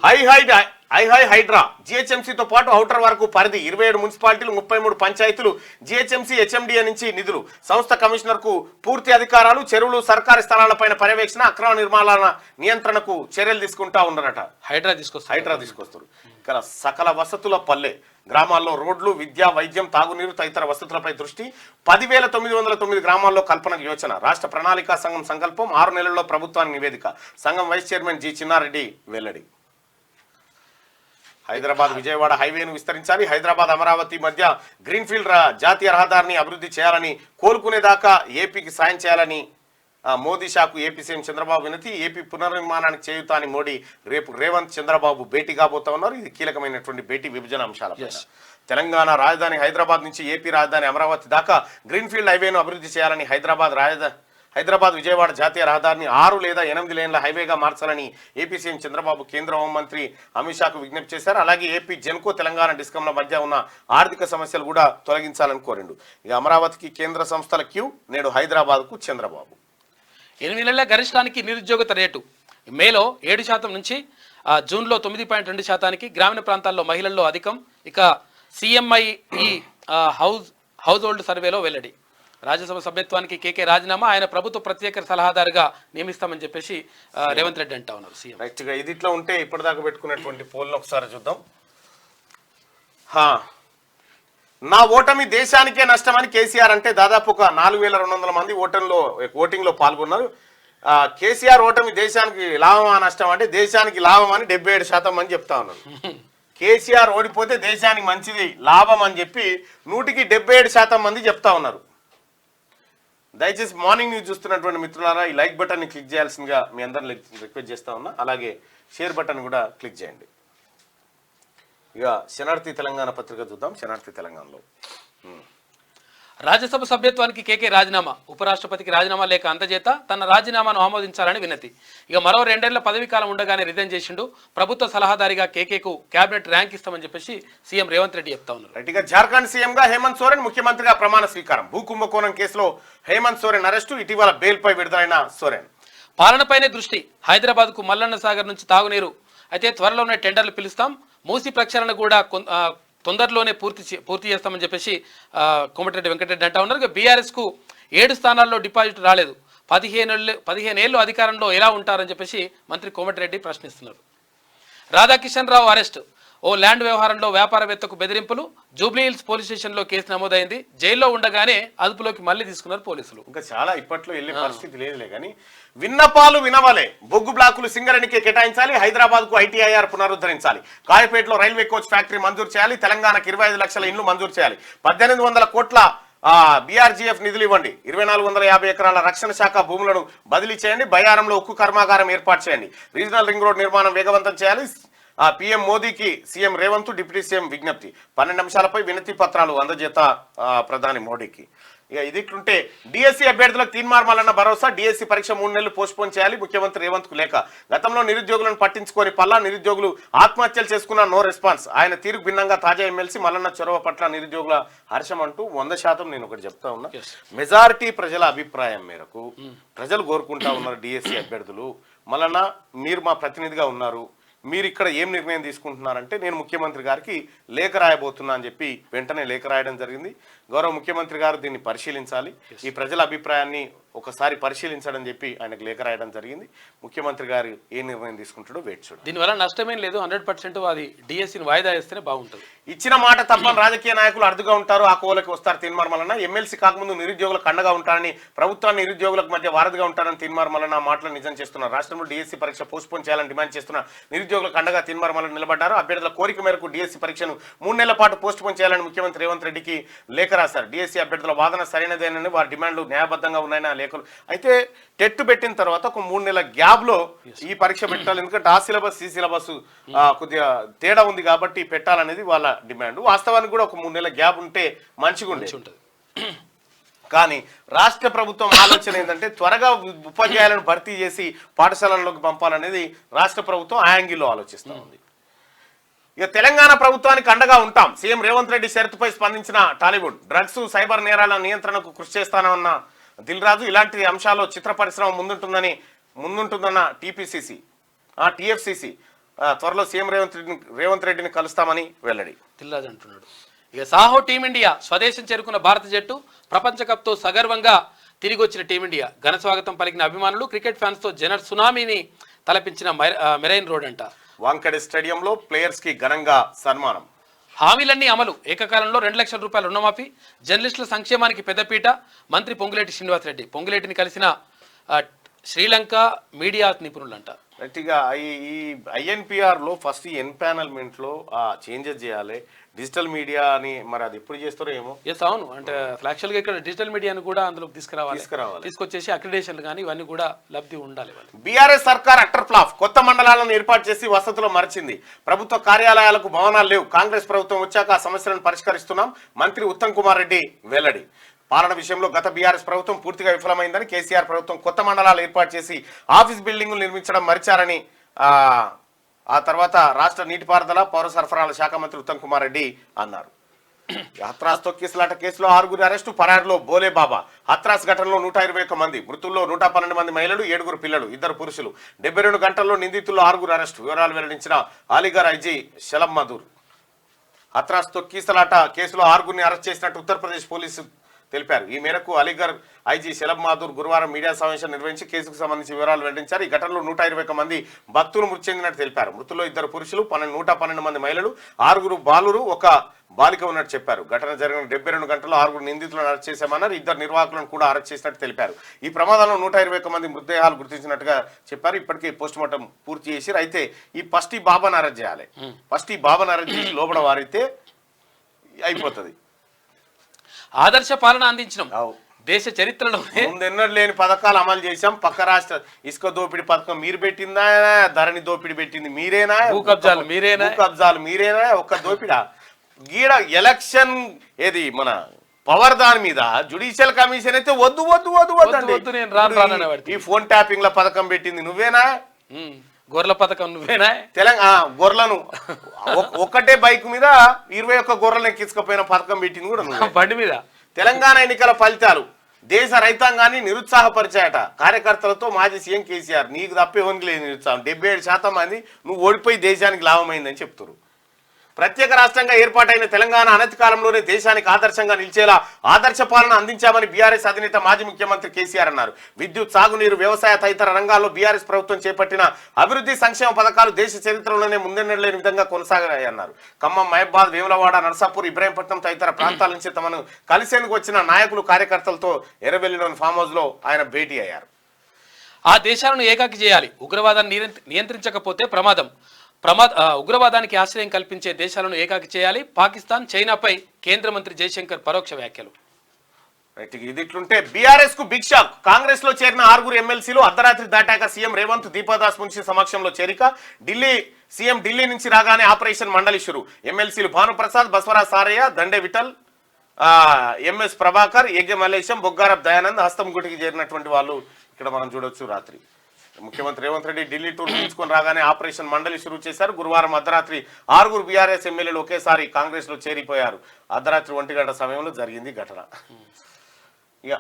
హై హైడ్రా. జిహెచ్ఎంసీతో పాటు ఔటర్ వరకు పరిధి 27 మున్సిపాలిటీలు, 33 పంచాయతీలు. జిహెచ్ఎంసీ హెచ్ఎండిఏ నుంచి నిధులు. సంస్థ కమిషనర్ కు పూర్తి అధికారాలు. చెరువులు, సర్కారీ స్థలాలపైన పర్యవేక్షణ, అక్రమ నిర్మాణాల నియంత్రణకు చర్యలు తీసుకుంటా ఉన్నారట. హైడ్రా తీసుకొస్తారు. ఇక్కడ సకల వసతుల పల్లె. గ్రామాల్లో రోడ్లు, విద్య, వైద్యం, తాగునీరు తదితర వసతులపై దృష్టి. 10,909 గ్రామాల్లో కల్పనకు యోచన. రాష్ట్ర ప్రణాళికా సంఘం సంకల్పం. 6 నెలల్లో ప్రభుత్వానికి నివేదిక. సంఘం వైస్ చైర్మన్ జి చిన్నారెడ్డి వెల్లడి. హైదరాబాద్ విజయవాడ హైవేను విస్తరించాలి. హైదరాబాద్ అమరావతి మధ్య గ్రీన్ఫీల్డ్ జాతీయ రహదారిని అభివృద్ధి చేయాలని, కోలుకునేదాకా ఏపీకి సాయం చేయాలని మోదీ షాకు ఏపీ సీఎం చంద్రబాబు వినతి. ఏపీ పునర్నిర్మాణానికి చేయుతా అని మోడీ రేపు రేవంత్, చంద్రబాబు భేటీ కాబోతా ఉన్నారు. ఇది కీలకమైనటువంటి భేటీ విభజన అంశాలపై. తెలంగాణ రాజధాని హైదరాబాద్ నుంచి ఏపీ రాజధాని అమరావతి దాకా గ్రీన్ఫీల్డ్ హైవేను అభివృద్ధి చేయాలని, హైదరాబాద్ విజయవాడ జాతీయ రహదారిని 6 లేదా 8 లేన్ల హైవేగా మార్చాలని ఏపీ సీఎం చంద్రబాబు కేంద్ర హోంమంత్రి అమిత్ షాకు విజ్ఞప్తి చేశారు. అలాగే ఏపీ జెన్కో, తెలంగాణ డిస్కంల మధ్య ఉన్న ఆర్థిక సమస్యలు కూడా తొలగించాలని కోరిండు. ఇక అమరావతికి కేంద్ర సంస్థల క్యూ. నేడు హైదరాబాద్కు చంద్రబాబు. 8 నెలల గరిష్టానికి నిరుద్యోగత రేటు. మేలో 7% నుంచి జూన్లో 9.2%. గ్రామీణ ప్రాంతాల్లో మహిళల్లో అధికం. ఇక సిఎంఐ హౌస్ హోల్డ్ సర్వేలో వెల్లడి. రాజ్యసభ సభ్యత్వానికి కేకే రాజీనామా. ఆయన ప్రభుత్వ ప్రత్యేక సలహాదారుగా నియమిస్తామని చెప్పేసి రేవంత్ రెడ్డి అంటా ఉన్నారు. సీఎం రైట్గా ఇది ఇట్లా ఉంటే ఇప్పటిదాకా పెట్టుకున్నటువంటి పోల్ను ఒకసారి చూద్దాం. నా ఓటమి దేశానికే నష్టమని కేసీఆర్ అంటే దాదాపు ఒక 4,200 మంది ఓటింగ్లో పాల్గొన్నారు. కేసీఆర్ ఓటమి దేశానికి లాభమా నష్టం అంటే దేశానికి లాభం అని 77% మంది చెప్తా ఉన్నారు. కేసీఆర్ ఓడిపోతే దేశానికి మంచిది, లాభం అని చెప్పి 100కి 77% మంది చెప్తా ఉన్నారు. దయచేసి మార్నింగ్ న్యూస్ చూస్తున్నటువంటి మిత్రులారా ఈ లైక్ బటన్ని క్లిక్ చేయాల్సిందిగా మీ అందరిని రిక్వెస్ట్ చేస్తా ఉన్నా. అలాగే షేర్ బటన్ కూడా క్లిక్ చేయండి. ఇక శనార్థి తెలంగాణ పత్రిక చూద్దాం. శనార్థి తెలంగాణలో రాజ్యసభ సభ్యత్వానికి కేకే రాజీనామా, ఉపరాష్ట్రపతికి రాజీనామా లేఖ అందజేత తన రాజీనామాను ఆమోదించాలని వినతి. ఇక మరో 2 ఏళ్ల పదవి కాలం ఉండగానే రిజైన్ చేసిండు. ప్రభుత్వ సలహాదారిగా కేకేకు కేబినెట్ ర్యాంక్ ఇస్తామని చెప్పేసి సీఎం రేవంత్ రెడ్డి చెప్తా ఉన్నారు. ఇక జార్ఖండ్ సీఎంగా హేమంత్ సోరెన్, ముఖ్యమంత్రిగా ప్రమాణ స్వీకారం. భూ కుంభకోణం కేసులో హేమంత్ సోరెన్ అరెస్టు, ఇటీవల బెయిల్పై విడుదలైన సోరెన్. పాలనపైనే దృష్టి, హైదరాబాద్కు మల్లన్న సాగర్ నుంచి తాగునీరు. అయితే త్వరలోనే టెండర్లు పిలుస్తాం, మూసి ప్రక్షాళన కూడా తొందరలోనే పూర్తి చేస్తామని చెప్పేసి కోమటిరెడ్డి వెంకటరెడ్డి అంటా ఉన్నారు. ఇక బీఆర్ఎస్కు 7 స్థానాల్లో డిపాజిట్ రాలేదు, 15 ఏళ్ళు అధికారంలో ఎలా ఉంటారని చెప్పేసి మంత్రి కోమటిరెడ్డి ప్రశ్నిస్తున్నారు. రాధాకిషన్ రావు అరెస్ట్, ఓ ల్యాండ్ వ్యవహారంలో వ్యాపారవేత్తకు బెదిరింపులు. జూబ్లీహిల్స్ పోలీస్ స్టేషన్లో కేసు నమోదైంది. జైల్లో ఉండగానే అదుపులోకి మళ్లీ తీసుకున్నారు పోలీసులు. ఇంకా చాలా ఇప్పట్లో వెళ్ళే పరిస్థితి లేదులే కానీ విన్నపాలు వినవలే. బొగ్గు బ్లాకులు సింగరేణికి కేటాయించాలి, హైదరాబాద్ కు ఐటీఐఆర్ పునరుద్ధరించాలి, కాయపేటలో రైల్వే కోచ్ ఫ్యాక్టరీ మంజూరు చేయాలి, తెలంగాణకు 25 లక్షల ఇండ్లు మంజూరు చేయాలి, 1800 కోట్ల బీఆర్జీఎఫ్ నిధులు ఇవ్వండి, 2450 ఎకరాల రక్షణ శాఖ భూములను బదిలీ చేయండి, బయ్యారంలో ఉక్కు కర్మాగారం ఏర్పాటు చేయండి, రీజనల్ రింగ్ రోడ్ నిర్మాణం వేగవంతం చేయాలి. పీఎం మోదీకి సీఎం రేవంత్, డిప్యూటీ సీఎం విజ్ఞప్తి. 12 అంశాలపై వినతి పత్రాలు అందజేత ప్రధాని మోడీకి. ఇక ఇదిట్లుంటే డిఎస్సీ అభ్యర్థులకు తీన్మార్ మల్లన్న భరోసా. డిఎస్సీ పరీక్ష 3 నెలలు పోస్ట్పోన్ చేయాలి, ముఖ్యమంత్రి రేవంత్ కు లేఖ. గతంలో నిరుద్యోగులను పట్టించుకొని పల్లా, నిరుద్యోగులు ఆత్మహత్యలు చేసుకున్న నో రెస్పాన్స్. ఆయన తీరుకు భిన్నంగా తాజా ఎమ్మెల్సీ మల్లన్న చొరవ పట్ల నిరుద్యోగుల హర్షం అంటూ 100% నేను ఒకటి చెప్తా ఉన్నా. మెజారిటీ ప్రజల అభిప్రాయం మేరకు ప్రజలు కోరుకుంటా ఉన్నారు డిఎస్సీ అభ్యర్థులు, మల్లన్న మీరు మా ప్రతినిధిగా ఉన్నారు, మీరు ఇక్కడ ఏం నిర్ణయం తీసుకుంటున్నారంటే నేను ముఖ్యమంత్రి గారికి లేఖ రాయబోతున్నా అని చెప్పి వెంటనే లేఖ రాయడం జరిగింది. గౌరవ ముఖ్యమంత్రి గారు దీన్ని పరిశీలించాలి, ఈ ప్రజల అభిప్రాయాన్ని ఒకసారి పరిశీలించడం చెప్పి ఆయనకు లేఖ రాయడం జరిగింది. ముఖ్యమంత్రి గారు ఏ నిర్ణయం తీసుకుంటాడో వేచి చూడండి. దీనివల్ల నష్టమేం లేదు, 100% అది డిఎస్సీని వాయిదా వేస్తేనే బాగుంటుంది. ఇచ్చిన మాట తప్పని రాజకీయ నాయకులు అడ్డుగా ఉంటారు, ఆ కోవలకి వస్తారు. తీన్మార్ మల్లన్న ఎమ్మెల్సీ కాకముందు నిరుద్యోగులకు అండగా ఉంటారని, ప్రభుత్వాన్ని నిరుద్యోగులకు మధ్య వారధిగా ఉంటారని తీన్మార్ మల్లన్న మాటలు నిజం చేస్తున్నారు. రాష్ట్రంలో డిఎస్సీ పరీక్ష పోస్ట్పోన్ చేయాలని డిమాండ్ చేస్తున్న నిరుద్యోగులకు అండగా తీన్మార్ మల్లన్న నిలబడ్డారు. అభ్యర్థుల కోరిక మేరకు డిఎస్సీ పరీక్షను 3 నెలల పాటు పోస్ట్పోన్ చేయాలని ముఖ్యమంత్రి రేవంత్ రెడ్డికి లేఖ రాశారు. డిఎస్సీ అభ్యర్థుల వాదన సరైనదేనని, వారి డిమాండ్లు న్యాయబద్ధంగా ఉన్నాయని ఆ లేఖలు. అయితే టెట్ పెట్టిన తర్వాత ఒక 3 నెలల గ్యాప్ లో ఈ పరీక్ష పెట్టాలి, ఎందుకంటే ఆ సిలబస్ ఈ సిలబస్ కొద్దిగా తేడా ఉంది కాబట్టి పెట్టాలనేది వాళ్ళ డిమాండ్. వాస్తవానికి కూడా ఒక 3 నెలల గ్యాప్ ఉంటే మంచిగా ఉంటుంది. కానీ రాష్ట్ర ప్రభుత్వం ఆలోచన ఏంటంటే త్వరగా ఉపాధ్యాయులను భర్తీ చేసి పాఠశాలల్లోకి పంపాలనేది రాష్ట్ర ప్రభుత్వం ఆ యాంగిల్లో ఆలోచిస్తూ ఉంది. ఇక తెలంగాణ ప్రభుత్వానికి అండగా ఉంటాం, సీఎం రేవంత్ రెడ్డి షరతుపై స్పందించిన టాలీవుడ్. డ్రగ్స్, సైబర్ నేరాల నియంత్రణకు కృషి చేస్తానన్న దిల్ రాజు. ఇలాంటి అంశాల్లో చిత్ర పరిశ్రమ ముందుంటుందన్న టీఎఫ్సీసీ త్వరలో సీఎం రేవంత్ రెడ్డిని కలుస్తామని వెల్లడి. దిల్ రాజు అంటున్నాడు. ఇక సాహో టీమిండియా స్వదేశం చేరుకున్న భారత జట్టు. ప్రపంచ కప్తో సగర్వంగా తిరిగి వచ్చిన టీమిండియా. ఘన స్వాగతం పలికిన అభిమానులు. క్రికెట్ ఫ్యాన్స్తో జనర్ సునామీని తలపించిన మెరైన్ రోడ్ అంట. వాంఖడే స్టేడియంలో ప్లేయర్స్ కి ఘనంగా సన్మానం. హామీలన్నీ అమలు. ఏకకాలంలో 2 లక్షల రూపాయల రుణమాఫీ. జర్నలిస్టుల సంక్షేమానికి పెద్దపీట. మంత్రి పొంగులేటి శ్రీనివాసరెడ్డి పొంగులేటిని కలిసిన శ్రీలంక మీడియా నిపుణులంట. గట్టిగా ఈ ఐఎన్పిఆర్ లో ఫస్ట్ ఈ ఎన్పానల్మెంట్ లో చేంజెస్ చేయాలి. డిజిటల్ మీడియా అని మరి అది ఎప్పుడు చేస్తారో ఏమో. ఎస్ అవును, అంటే యాక్చువల్ గా ఇక్కడ డిజిటల్ మీడియాను కూడా అందులో తీసుకురావాలి, తీసుకొచ్చేసి అక్రిడేషన్లు కానీ ఇవన్నీ కూడా లబ్ధి ఉండాలి. బీఆర్ఎస్ సర్కార్ అట్టర్ ఫ్లాప్. కొత్త మండలాలను ఏర్పాటు చేసి వసతులు మరిచింది. ప్రభుత్వ కార్యాలయాలకు భవనాలు లేవు. కాంగ్రెస్ ప్రభుత్వం వచ్చాక ఆ సమస్యలను పరిష్కరిస్తున్నాం. మంత్రి ఉత్తమ్ కుమార్ రెడ్డి వెల్లడి. పాలన విషయంలో గత బీఆర్ఎస్ ప్రభుత్వం పూర్తిగా విఫలమైందని, కేసీఆర్ ప్రభుత్వం కొత్త మండలాలు ఏర్పాటు చేసి ఆఫీస్ బిల్డింగులు నిర్మించడం మరిచారని, ఆ తర్వాత రాష్ట్ర నీటిపారుదల పౌర సరఫరాల శాఖ మంత్రి ఉత్తమ్ కుమార్ రెడ్డి అన్నారు. హత్రాస్ తొక్కిసలాట కేసులో 6 అరెస్టు. పరారులో బోలే బాబా. హత్రాస్ ఘటనలో 121 మంది, మృతుల్లో 112 మంది మహిళలు, 7 పిల్లలు, 2 పురుషులు. 72 గంటల్లో నిందితుల్లో 6 అరెస్టు. వివరాలు వెల్లడించిన అలీగర్ ఐజీ షలబ్ మధూర్. హత్రాస్ తొక్కిసలాట కేసులో 6 అరెస్ట్ చేసినట్టు ఉత్తరప్రదేశ్ పోలీసు తెలిపారు. ఈ మేరకు అలీగర్ ఐజీ షలబ్ మాధూర్ గురువారం మీడియా సమావేశం నిర్వహించి కేసుకు సంబంధించి వివరాలు వెల్లడించారు. ఈ ఘటనలో 121 మంది భక్తులు మృతి చెందినట్టు తెలిపారు. మృతుల్లో 2 పురుషులు, 112 మంది మహిళలు, 6 బాలురు, 1 బాలిక ఉన్నట్టు చెప్పారు. ఘటన జరిగిన 72 గంటల్లో 6 నిందితులను అరెస్ట్ చేశామన్నారు. 2 నిర్వాహకులను కూడా అరెస్ట్ చేసినట్టు తెలిపారు. ఈ ప్రమాదంలో 121 మంది మృతదేహాలు గుర్తించినట్టుగా చెప్పారు. ఇప్పటికే పోస్ట్ మార్టం పూర్తి చేసి అయితే ఈ ఫస్ట్ ఈ బాబాను అరెస్ట్ చేయాలి. ఫస్ట్ ఈ బాబాను అరెస్ట్ చేసి లోపల వారైతే అయిపోతుంది. ఆదర్శ పాలన అందించడం దేశ చరిత్రలో ముందెన్నడూ లేని పథకాలు అమలు చేశాం. పక్క రాష్ట్ర ఇసుక దోపిడీ పథకం మీరు పెట్టిందా, ధరణి దోపిడీ పెట్టింది మీరేనా, భూ కబ్జాలు మీరేనా, ఒక్క దోపిడా. గీడ ఎలక్షన్ ఏది మన పవర్ దాని మీద జుడిషియల్ కమిషన్ అయితే వద్దు వద్దు వద్దు వద్దు వద్దు, నేను రాను ఈ ఫోన్ ట్యాపింగ్ ల పథకం పెట్టింది నువ్వేనా? గొర్రెల పథకం నువ్వేనా? తెలంగాణ గొర్రెలను ఒక్కటే బైక్ మీద 21 గొర్రెలను ఎక్కించుకపోయిన పథకం పెట్టింది కూడా నువ్వే. బండి మీద. తెలంగాణ ఎన్నికల ఫలితాలు దేశ రైతాంగాన్ని నిరుత్సాహపరిచాయట కార్యకర్తలతో మాజీ సీఎం కేసీఆర్. నీకు తప్ప ఎవరికి లేదు నిరుత్సాహం. 77% మంది నువ్వు ఓడిపోయి దేశానికి లాభమైందని చెప్తున్నారు. ప్రత్యేక రాష్ట్రంగా ఏర్పాటైన తెలంగాణ అనతి కాలంలోనే దేశానికి ఆదర్శంగా నిలిచేలా ఆదర్శ పాలన అందించామని బీఆర్ఎస్ అధినేత మాజీ ముఖ్యమంత్రి కేసీఆర్ అన్నారు. విద్యుత్, సాగునీరు, వ్యవసాయ తదితర రంగాల్లో బీఆర్ఎస్ ప్రభుత్వం చేపట్టిన అభివృద్ధి సంక్షేమ పథకాలు దేశ చరిత్రలోనే ముందెన్నలేని విధంగా కొనసాగాయన్నారు. ఖమ్మం, మహబూబాద్, వేములవాడ, నర్సాపూర్, ఇబ్రాహీంపట్నం తదితర ప్రాంతాల నుంచి తమను కలిసేందుకు వచ్చిన నాయకులు, కార్యకర్తలతో ఎర్రబెల్లిలోని ఫామ్ హౌస్ లో ఆయన భేటీ అయ్యారు. ఆ దేశాలను ఏకాకి చేయాలి, ఉగ్రవాదాన్ని నియంత్రించకపోతే ఉగ్రవాదానికి ఆశ్రయం కల్పించే దేశాలను ఏకాకి చేయాలి. పాకిస్తాన్, చైనాపై కేంద్ర మంత్రి జయశంకర్ పరోక్ష వ్యాఖ్యలు. ఇది ఇట్లుంటే బీఆర్ఎస్ కు బిగ్ షాక్. కాంగ్రెస్ లో చేరిన 6 ఎమ్మెల్సీలు అర్ధరాత్రి దాటాక సీఎం రేవంత్, దీపాదాస్ మున్షి సమక్షంలో చేరిక. సీఎం ఢిల్లీ నుంచి రాగానే ఆపరేషన్ మండలి షురు. ఎమ్మెల్సీలు భానుప్రసాద్, బస్వరాజ్ సారయ్య, దండే విఠల్, ఎంఎస్ ప్రభాకర్, యజ్ఞ మల్లేశం, బొగ్గారప్ దయానంద్ హస్తం గుటికి చేరినటువంటి వాళ్ళు ఇక్కడ మనం చూడొచ్చు. రాత్రి ముఖ్యమంత్రి రేవంత్ రెడ్డి ఢిల్లీ టూర్ తీసుకొని రాగానే ఆపరేషన్ మండలి షురూ చేశారు. గురువారం అర్ధరాత్రి 6 బీఆర్ఎస్ ఎమ్మెల్యేలు ఒకేసారి కాంగ్రెస్ లో చేరిపోయారు. అర్ధరాత్రి 1 గంట సమయంలో జరిగింది ఘటన. ఇక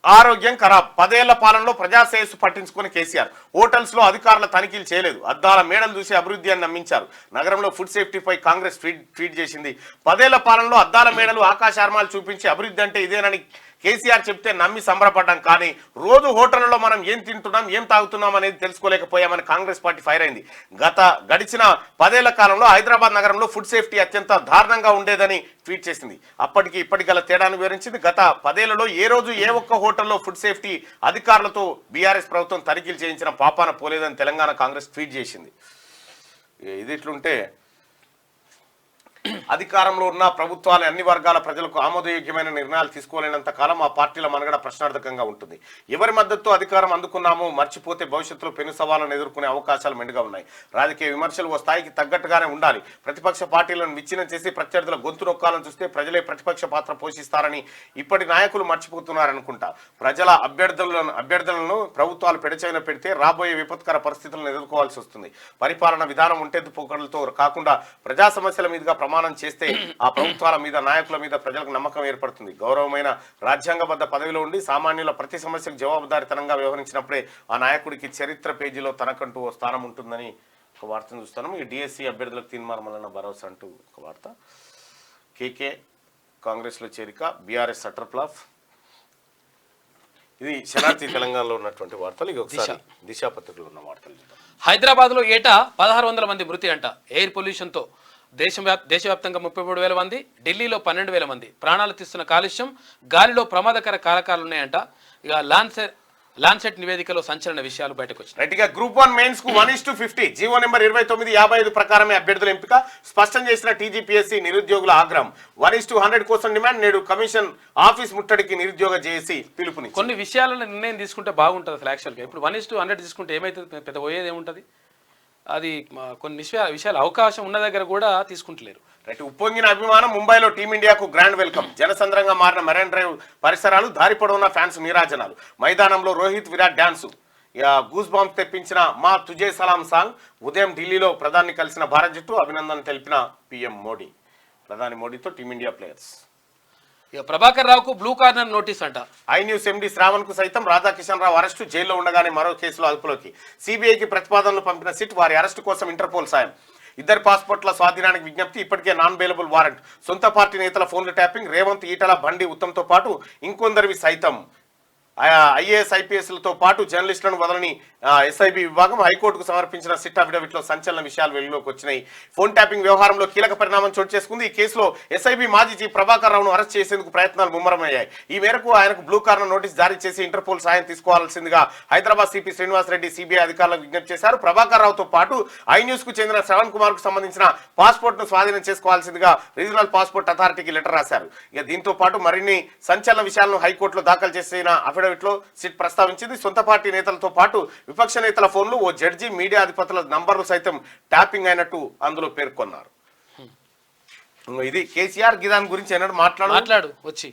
ఆరోగ్యం ఖరాబ్. 10 ఏళ్ల పాలనలో ప్రజాశ్రేయస్సు పట్టించుకుని కేసీఆర్. హోటల్స్ లో అధికారుల తనిఖీలు చేయలేదు, అద్దాల మేడలు చూసి అభివృద్ధి అని నమ్మించారు. నగరంలో ఫుడ్ సేఫ్టీపై కాంగ్రెస్ ట్వీట్ చేసింది. 10 ఏళ్ల పాలనలో అద్దాల మేడలు, ఆకాశార్మాలు చూపించి అభివృద్ధి అంటే ఇదేనని కేసీఆర్ చెప్తే నమ్మి సంబరపడ్డాం. కానీ రోజు హోటళ్లలో మనం ఏం తింటున్నాం, ఏం తాగుతున్నాం అనేది తెలుసుకోలేకపోయామని కాంగ్రెస్ పార్టీ ఫైర్ అయింది. గడిచిన 10 ఏళ్ల కాలంలో హైదరాబాద్ నగరంలో ఫుడ్ సేఫ్టీ అత్యంత దారుణంగా ఉండేదని ట్వీట్ చేసింది. అప్పటికి ఇప్పటికి గల తేడాను వివరించింది. గత 10 ఏళ్లలో ఏ రోజు ఏ ఒక్క హోటల్లో ఫుడ్ సేఫ్టీ అధికారులతో బీఆర్ఎస్ ప్రభుత్వం తనిఖీలు చేయించిన పాపాన పోలేదని తెలంగాణ కాంగ్రెస్ ట్వీట్ చేసింది. ఇది ఇట్లుంటే అధికారంలో ఉన్న ప్రభుత్వాలు అన్ని వర్గాల ప్రజలకు ఆమోదయోగ్యమైన నిర్ణయాలు తీసుకోలేనంత కాలం ఆ పార్టీల మనుగడ ప్రశ్నార్థకంగా ఉంటుంది. ఎవరి మద్దతుతో అధికారం అందుకున్నామో మర్చిపోతే భవిష్యత్తులో పెను సవాళ్లను ఎదుర్కొనే అవకాశాలు మెండుగా ఉన్నాయి. రాజకీయ విమర్శలు ఓ స్థాయికి తగ్గట్టుగానే ఉండాలి. ప్రతిపక్ష పార్టీలను విచ్ఛిన్నం చేసి ప్రత్యర్థుల గొంతు నొక్కాలను చూస్తే ప్రజలే ప్రతిపక్ష పాత్ర పోషిస్తారని ఇప్పటి నాయకులు మర్చిపోతున్నారనుకుంటా. ప్రజల అభ్యర్థులను ప్రభుత్వాలు పెడచెవిన పెడితే రాబోయే విపత్కర పరిస్థితులను ఎదుర్కోవాల్సి వస్తుంది. పరిపాలన విధానం ఉంటెద్దు పోకడలతో కాకుండా ప్రజా సమస్యల మీదుగా ప్రమాణం చేస్తే ఆ ప్రభుత్వాల మీద, నాయకుల మీద ప్రజలకు నమ్మకం ఏర్పడుతుంది. గౌరవమైన రాజ్యాంగబద్ధ పదవిలో ఉండి సామాన్యుల ప్రతి సమస్యకు జవాబుదారీతనంగా వ్యవహరించినప్పుడే ఆ నాయకుడికి చరిత్ర పేజీలో తనకంటూ ఓ స్థానం ఉంటుందని ఒక వార్తను చూస్తాను. ఈ డిఎస్సి అభ్యర్థులకు తీర్మానమన్న భరోసా అంటూ ఒక వార్త. కేకే కాంగ్రెస్లో చేరిక, బీఆర్ఎస్ షట్టర్ ప్లాఫ్. ఇది శనార్థి తెలంగాణలో ఉన్నటువంటి వార్తలు. ఇది ఒకసారి దిశా పత్రికలో ఉన్న వార్తలు. హైదరాబాద్లో ఏటా 1600 మంది మృతి అంట ఎయిర్ పొల్యూషన్తో. దేశవ్యాప్తంగా 33,000 మంది, ఢిల్లీలో 12,000 మంది ప్రాణాలు తీస్తున్న కాలుష్యం, గాలిలో ప్రమాదకర కారకాలున్నాయంట. ఇక లాన్సెట్ నివేదికలో సంచలన విషయాలు బయటకు వచ్చాయి. రైట్గా గ్రూప్ 1 మెయిన్స్ కు 1:50 జీవో నెంబర్ 2955 ప్రకారమే అభ్యర్థుల ఎంపిక స్పష్టం చేసిన టీజీపీఎస్సీ. నిరుద్యోగుల ఆగ్రహం. 1:100 కోసం డిమాండ్. నేడు కమిషన్ ఆఫీస్ ముట్టడికి నిరుద్యోగ జేఏసీ పిలుపుని. కొన్ని విషయాలను నిర్ణయం తీసుకుంటే బాగుంటుంది అసలు. యాక్చువల్గా ఇప్పుడు 1:100 తీసుకుంటే ఏమైతుంది, పెద్ద పోయేది ఏముంటుంది. అది కొన్ని విషయాలు అవకాశం ఉన్న దగ్గర కూడా తీసుకుంటలేరు. రైట్. ఉప్పొంగిన అభిమానం. ముంబైలో టీమిండియాకు గ్రాండ్ వెల్కమ్. జనసంద్రంగా మారిన మెరైన్ డ్రైవ్ పరిసరాలు, దారి పొడవున ఫ్యాన్స్ నీరాజనాలు. మైదానంలో Rohit, Virat dance. Goose bumps తెప్పించిన మా తుజే సలాం సాంగ్. ఉదయం ఢిల్లీలో ప్రధాని కలిసిన భారత జట్టు, అభినందన తెలిపిన పీఎం మోడీ. ప్రధాని మోడీతో టీమిండియా ప్లేయర్స్. ఇక ప్రభాకర్ రావుకు బ్లూ కార్నర్ నోటీస్ అంట. ఐ న్యూస్ ఎండీ శ్రావణ్ కు సైతం రాధాకిషన్ రావు అరెస్టు. జైల్లో ఉండగానే మరో కేసులో అదుపులోకి. సిబిఐకి ప్రతిపాదనలు పంపిన సిట్. వారి అరెస్టు కోసం ఇంటర్పోల్ సాయం. 2 పాస్పోర్ట్ల స్వాధీనానికి విజ్ఞప్తి. ఇప్పటికే నాన్ బెయిలబుల్ వారెంట్. సొంత పార్టీ నేతల ఫోన్ల ట్యాపింగ్. రేవంత్, ఈటల, బండి, ఉత్తమ్తో పాటు ఇంకొందరివి సైతం. ఐఏఎస్, ఐపీఎస్లతో పాటు జర్నలిస్టులను వదలని ఎస్ఐబి విభాగం. హైకోర్టుకు సమర్పించిన సిట్ అఫిడవిట్లో సంచలన విషయాలు వెలుగులోకి వచ్చినాయి. ఫోన్ ట్యాపింగ్ వ్యవహారంలో కీలక పరిణామం చోటు చేసుకుంది. ఈ కేసులో ఎస్ఐబి మాజీ చీఫ్ ప్రభాకర్ రావును అరెస్ట్ చేసేందుకు ప్రయత్నాలు ముమ్మరమయ్యాయి. ఈ మేరకు ఆయనకు బ్లూ కార్నర్ నోటీస్ జారీ చేసి ఇంటర్పోల్ సాయం తీసుకోవాల్సిందిగా హైదరాబాద్ సిపి శ్రీనివాసరెడ్డి సిబిఐ అధికారులకు విజ్ఞప్తి చేశారు. ప్రభాకర్ రావుతో పాటు ఐ న్యూస్ కు చెందిన శ్రవణ్ కుమార్ కు సంబంధించిన పాస్పోర్ట్ ను స్వాధీనం చేసుకోవాల్సిందిగా రీజనల్ పాస్పోర్ట్ అథారిటీకి లెటర్ రాశారు. ఇక దీంతో పాటు మరిన్ని సంచలన విషయాలను హైకోర్టులో దాఖలు చేసిన అఫిడవిట్లో సిట్ ప్రస్తావించింది. సొంత పార్టీ నేతలతో పాటు విపక్ష నేతల ఫోన్లు, ఓ జడ్జి, మీడియా అధిపతుల నంబర్లు సైతం ట్యాపింగ్ అయినట్టు అందులో పేర్కొన్నారు. ఇది కేసీఆర్ గిదాన్ గురించి ఏనాడు మాట్లాడు వచ్చి.